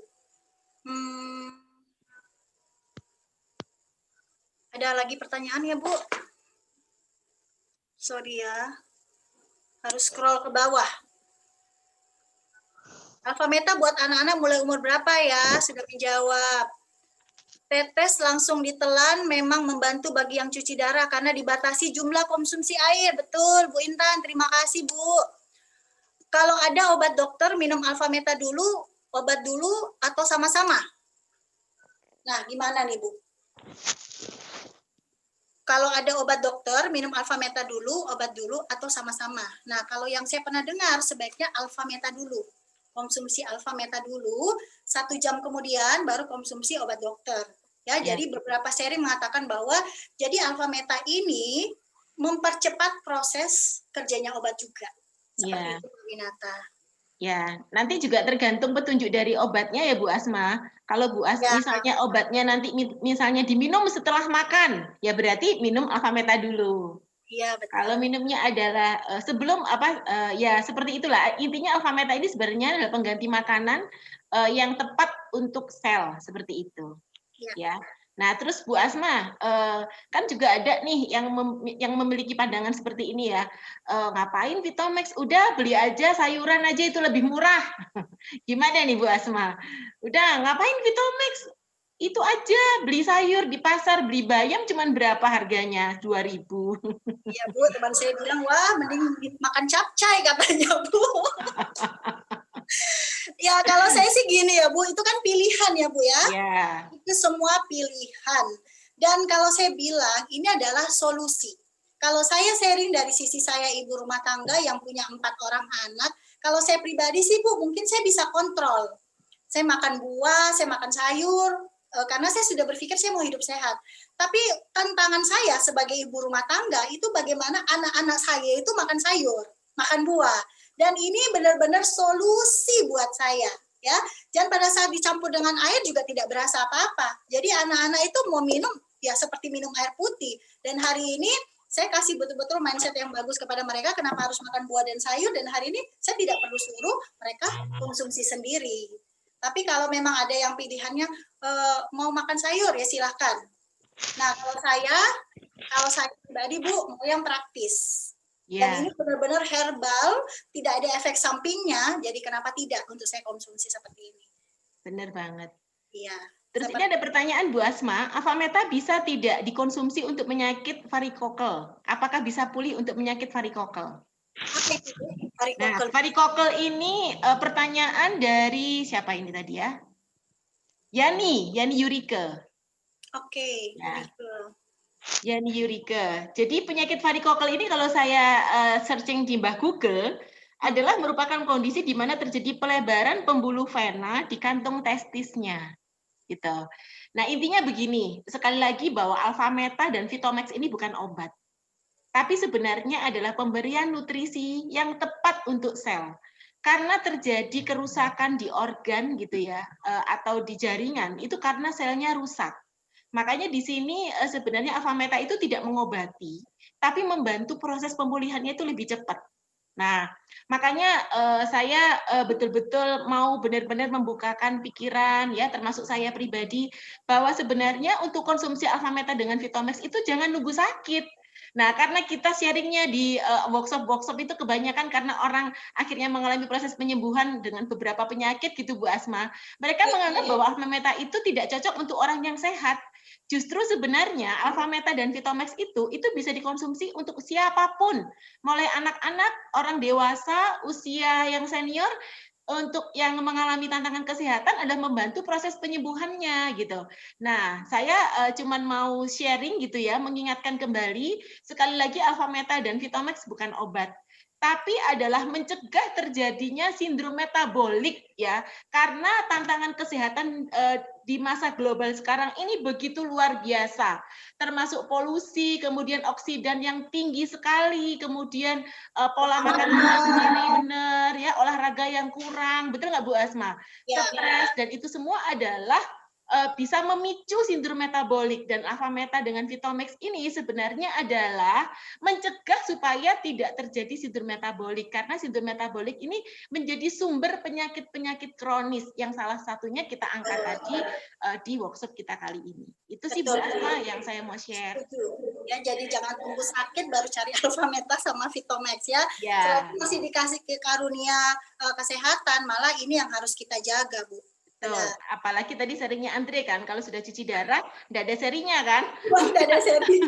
Ada lagi pertanyaan ya Bu? Sorry ya, harus scroll ke bawah. Alfa Meta buat anak-anak mulai umur berapa ya? Sudah menjawab. Tetes langsung ditelan memang membantu bagi yang cuci darah karena dibatasi jumlah konsumsi air. Betul, Bu Intan. Terima kasih, Bu. Kalau ada obat dokter, minum Alfa Meta dulu, obat dulu, atau sama-sama? Nah, gimana nih, Bu? Kalau ada obat dokter, minum Alfa Meta dulu, obat dulu, atau sama-sama? Nah, kalau yang saya pernah dengar, sebaiknya Alfa Meta dulu. Konsumsi Alfa Meta dulu, 1 jam kemudian baru konsumsi obat dokter. Ya, jadi beberapa seri mengatakan bahwa jadi Alfa Meta ini mempercepat proses kerjanya obat juga. Seperti itu, Bu Winata. Ya, nanti juga tergantung petunjuk dari obatnya ya Bu Asma. Kalau Bu Asma misalnya obatnya nanti misalnya diminum setelah makan, ya berarti minum Alfa Meta dulu. Iya, betul. Kalau minumnya adalah sebelum ya seperti itulah. Intinya Alfa Meta ini sebenarnya adalah pengganti makanan yang tepat untuk sel seperti itu. Ya. Nah, terus Bu Asma, kan juga ada nih yang memiliki pandangan seperti ini ya. Ngapain Vitomax? Udah beli aja sayuran aja itu lebih murah. Gimana nih Bu Asma? Udah ngapain Vitomax? Itu aja beli sayur di pasar, beli bayam cuman berapa harganya? 2.000. Iya Bu, teman saya bilang, wah mending makan capcay katanya Bu. Ya kalau saya sih gini ya Bu, itu kan pilihan ya Bu ya. Yeah. Itu semua pilihan. Dan kalau saya bilang ini adalah solusi. Kalau saya sharing dari sisi saya ibu rumah tangga yang punya 4 orang anak, kalau saya pribadi sih Bu, mungkin saya bisa kontrol. Saya makan buah, saya makan sayur, karena saya sudah berpikir saya mau hidup sehat. Tapi tantangan saya sebagai ibu rumah tangga itu bagaimana anak-anak saya itu makan sayur, makan buah. Dan ini benar-benar solusi buat saya, ya. Dan pada saat dicampur dengan air juga tidak berasa apa-apa. Jadi anak-anak itu mau minum ya seperti minum air putih. Dan hari ini saya kasih betul-betul mindset yang bagus kepada mereka kenapa harus makan buah dan sayur, dan hari ini saya tidak perlu suruh mereka konsumsi sendiri. Tapi kalau memang ada yang pilihannya mau makan sayur ya silahkan. Nah kalau saya pribadi Bu mau yang praktis. Dan ini benar-benar herbal, tidak ada efek sampingnya, jadi kenapa tidak untuk saya konsumsi seperti ini? Benar banget. Iya. Terus ini ada pertanyaan Bu Asma, Alfa Meta bisa tidak dikonsumsi untuk penyakit varikokel? Apakah bisa pulih untuk penyakit varikokel? Nah, varikokel ini pertanyaan dari siapa ini tadi ya? Yani Yurike. Oke. Yani Yurike. Jadi penyakit varikokel ini kalau saya searching di Mbah Google adalah merupakan kondisi di mana terjadi pelebaran pembuluh vena di kantung testisnya. Gitu. Nah, intinya begini, sekali lagi bahwa Alfa Meta dan Vitomax ini bukan obat. Tapi sebenarnya adalah pemberian nutrisi yang tepat untuk sel. Karena terjadi kerusakan di organ gitu ya, atau di jaringan, itu karena selnya rusak. Makanya di sini sebenarnya Alfa Meta itu tidak mengobati, tapi membantu proses pemulihannya itu lebih cepat. Nah, makanya saya betul-betul mau benar-benar membukakan pikiran ya, termasuk saya pribadi, bahwa sebenarnya untuk konsumsi Alfa Meta dengan Vitomax itu jangan nunggu sakit. Nah, karena kita sharingnya di workshop-workshop itu kebanyakan karena orang akhirnya mengalami proses penyembuhan dengan beberapa penyakit gitu Bu Asma. Mereka menganggap bahwa Alfa Meta itu tidak cocok untuk orang yang sehat. Justru sebenarnya Alfa Meta dan Vitomax itu bisa dikonsumsi untuk siapapun, mulai anak-anak, orang dewasa, usia yang senior, untuk yang mengalami tantangan kesehatan adalah membantu proses penyembuhannya gitu. Nah, saya cuman mau sharing gitu ya, mengingatkan kembali sekali lagi Alfa Meta dan Vitomax bukan obat, tapi adalah mencegah terjadinya sindrom metabolik ya, karena tantangan kesehatan di masa global sekarang ini begitu luar biasa, termasuk polusi, kemudian oksidan yang tinggi sekali, kemudian pola makan sendiri benar ya, olahraga yang kurang, betul nggak Bu Asma? Stres, dan itu semua adalah bisa memicu sindrom metabolik, dan Alpha Meta dengan Vitomax ini sebenarnya adalah mencegah supaya tidak terjadi sindrom metabolik, karena sindrom metabolik ini menjadi sumber penyakit-penyakit kronis yang salah satunya kita angkat tadi di workshop kita kali ini. Itu sih Bu Asma yang saya mau share. Ya, jadi jangan tunggu sakit baru cari Alpha Meta sama Vitomax ya. Ya. Selagi masih dikasih karunia kesehatan, malah ini yang harus kita jaga, Bu. Betul. Apalagi tadi seringnya Andre kan, kalau sudah cuci darah, nggak ada serinya kan? Wah, nggak ada seri.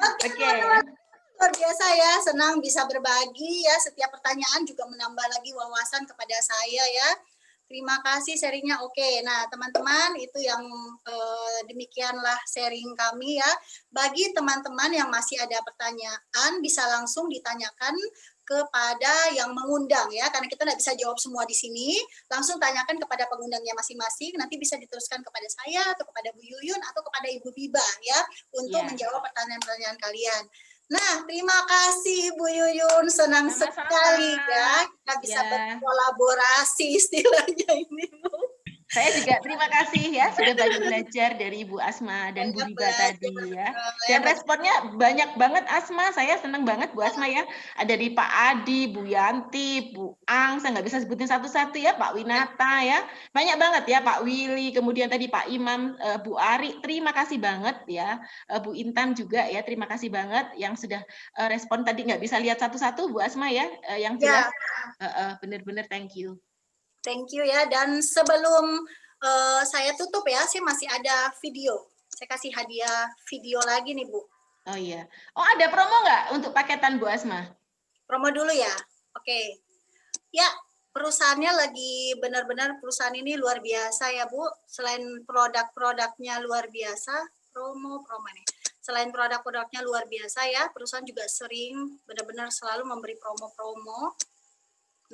Oke, Oke. teman-teman. Luar biasa ya, senang bisa berbagi ya. Setiap pertanyaan juga menambah lagi wawasan kepada saya ya. Terima kasih sharingnya. Oke, nah teman-teman itu yang demikianlah sharing kami ya. Bagi teman-teman yang masih ada pertanyaan bisa langsung ditanyakan kepada yang mengundang ya, karena kita tidak bisa jawab semua di sini. Langsung tanyakan kepada pengundangnya masing-masing. Nanti bisa diteruskan kepada saya atau kepada Bu Yuyun atau kepada Ibu Biba ya untuk menjawab pertanyaan-pertanyaan kalian. Nah, terima kasih Bu Yuyun, senang sekali ya kita bisa berkolaborasi istilahnya ini Bu. Saya juga terima kasih ya sudah banyak belajar dari Bu Asma dan Bu Biba tadi ya. Dan responnya banyak banget Asma, saya senang banget Bu Asma ya. Ada di Pak Adi, Bu Yanti, Bu Ang, saya nggak bisa sebutin satu-satu ya, Pak Winata ya. Banyak banget ya Pak Willy, kemudian tadi Pak Imam, Bu Ari, terima kasih banget ya. Bu Intan juga ya, terima kasih banget yang sudah respon tadi nggak bisa lihat satu-satu Bu Asma ya, yang jelas benar-benar thank you. Thank you ya, dan sebelum saya tutup ya, saya masih ada video. Saya kasih hadiah video lagi nih Bu. Oh iya. Oh ada promo nggak untuk paketan Bu Asma? Promo dulu ya. Oke. Ya, perusahaannya lagi benar-benar perusahaan ini luar biasa ya Bu. Selain produk-produknya luar biasa, promo nih. Selain produk-produknya luar biasa ya, perusahaan juga sering benar-benar selalu memberi promo-promo.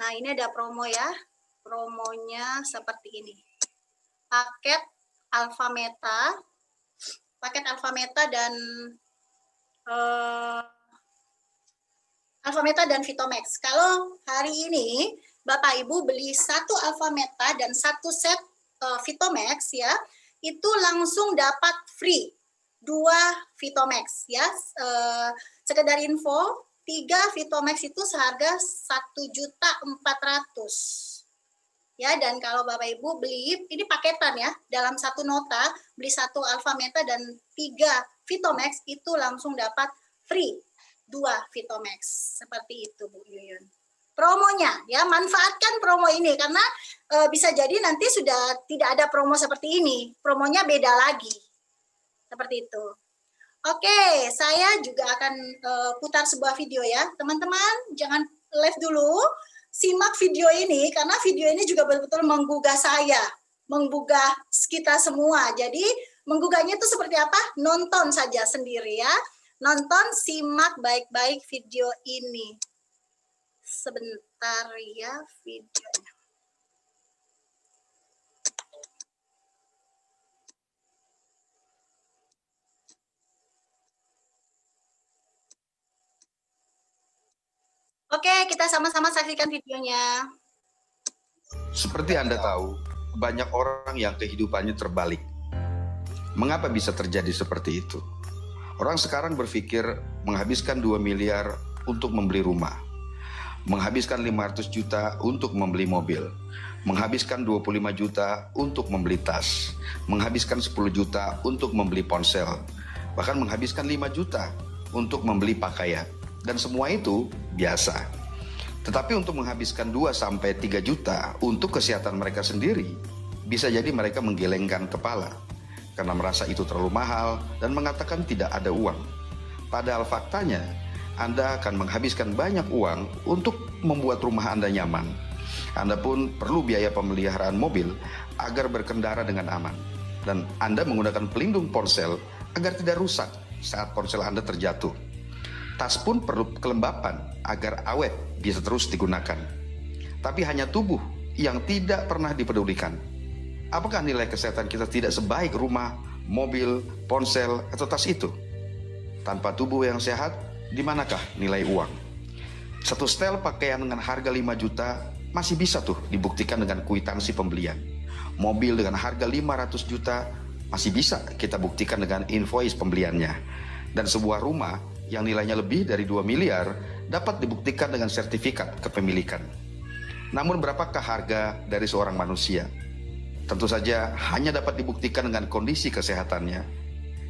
Nah ini ada promo ya. Promonya seperti ini. Paket Alpha dan Vitomax. Kalau hari ini Bapak Ibu beli satu Alpha Meta dan satu set Vitomax ya, itu langsung dapat free 2 Vitomax ya. Sekedar info, 3 Vitomax itu seharga 1.400.000. Ya, dan kalau Bapak Ibu beli, ini paketan ya, dalam satu nota, beli 1 Alpha Meta dan 3 Vitomax, itu langsung dapat free 2 Vitomax. Seperti itu Bu Yuyun. Promonya, ya manfaatkan promo ini, karena bisa jadi nanti sudah tidak ada promo seperti ini. Promonya beda lagi. Seperti itu. Oke, saya juga akan putar sebuah video ya. Teman-teman, jangan live dulu. Simak video ini karena video ini juga betul-betul menggugah saya, menggugah kita semua. Jadi menggugahnya itu seperti apa? Nonton saja sendiri ya. Nonton, simak baik-baik video ini. Sebentar ya videonya. Oke, kita sama-sama saksikan videonya. Seperti Anda tahu, banyak orang yang kehidupannya terbalik. Mengapa bisa terjadi seperti itu? Orang sekarang berpikir menghabiskan 2 miliar untuk membeli rumah, menghabiskan 500 juta untuk membeli mobil, menghabiskan 25 juta untuk membeli tas, menghabiskan 10 juta untuk membeli ponsel, bahkan menghabiskan 5 juta untuk membeli pakaian. Dan semua itu biasa. Tetapi untuk menghabiskan 2-3 juta untuk kesehatan mereka sendiri, bisa jadi mereka menggelengkan kepala karena merasa itu terlalu mahal dan mengatakan tidak ada uang. Padahal faktanya, Anda akan menghabiskan banyak uang untuk membuat rumah Anda nyaman. Anda pun perlu biaya pemeliharaan mobil agar berkendara dengan aman. Dan Anda menggunakan pelindung ponsel agar tidak rusak saat ponsel Anda terjatuh. Tas pun perlu kelembapan agar awet bisa terus digunakan. Tapi hanya tubuh yang tidak pernah dipedulikan. Apakah nilai kesehatan kita tidak sebaik rumah, mobil, ponsel, atau tas itu? Tanpa tubuh yang sehat, di manakah nilai uang? Satu setel pakaian dengan harga 5 juta masih bisa tuh dibuktikan dengan kwitansi pembelian. Mobil dengan harga 500 juta masih bisa kita buktikan dengan invoice pembeliannya. Dan sebuah rumah yang nilainya lebih dari 2 miliar dapat dibuktikan dengan sertifikat kepemilikan. Namun berapakah harga dari seorang manusia? Tentu saja hanya dapat dibuktikan dengan kondisi kesehatannya.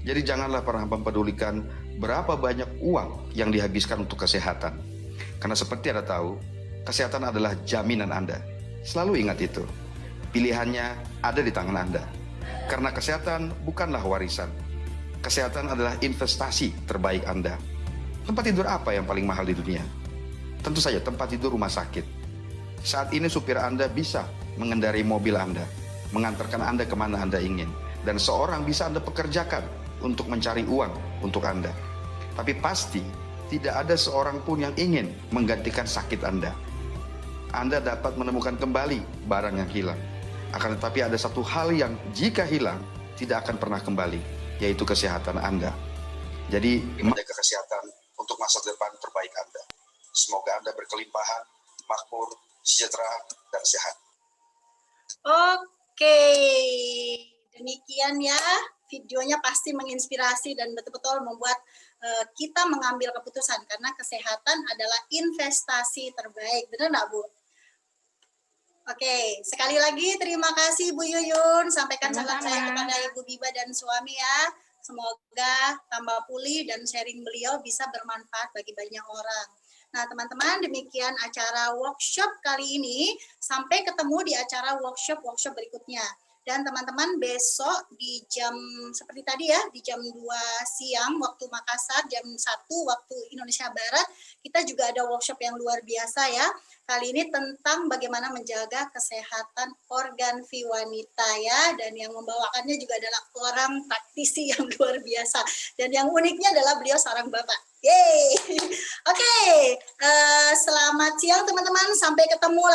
Jadi janganlah pernah mempedulikan berapa banyak uang yang dihabiskan untuk kesehatan. Karena seperti Anda tahu, kesehatan adalah jaminan Anda. Selalu ingat itu. Pilihannya ada di tangan Anda. Karena kesehatan bukanlah warisan. Kesehatan adalah investasi terbaik Anda. Tempat tidur apa yang paling mahal di dunia? Tentu saja tempat tidur rumah sakit. Saat ini supir Anda bisa mengendarai mobil Anda, mengantarkan Anda kemana Anda ingin. Dan seorang bisa Anda pekerjakan untuk mencari uang untuk Anda. Tapi pasti tidak ada seorang pun yang ingin menggantikan sakit Anda. Anda dapat menemukan kembali barang yang hilang. Akan tetapi ada satu hal yang jika hilang tidak akan pernah kembali, yaitu kesehatan Anda. Jadi menjaga kesehatan untuk masa depan terbaik Anda. Semoga Anda berkelimpahan, makmur, sejahtera, dan sehat. Oke, demikian ya. Videonya pasti menginspirasi dan betul-betul membuat kita mengambil keputusan karena kesehatan adalah investasi terbaik. Benar nggak, Bu? Oke, sekali lagi terima kasih Bu Yuyun. Sampaikan salam saya kepada Ibu Biba dan suami ya. Semoga tambah pulih dan sharing beliau bisa bermanfaat bagi banyak orang. Nah, teman-teman, demikian acara workshop kali ini. Sampai ketemu di acara workshop berikutnya. Dan teman-teman, besok di jam seperti tadi ya, di jam 2 siang waktu Makassar, jam 1 waktu Indonesia Barat, kita juga ada workshop yang luar biasa ya. Kali ini tentang bagaimana menjaga kesehatan organ vi wanita ya. Dan yang membawakannya juga adalah orang praktisi yang luar biasa. Dan yang uniknya adalah beliau seorang bapak. Yeay. Oke, selamat siang teman-teman. Sampai ketemu lagi.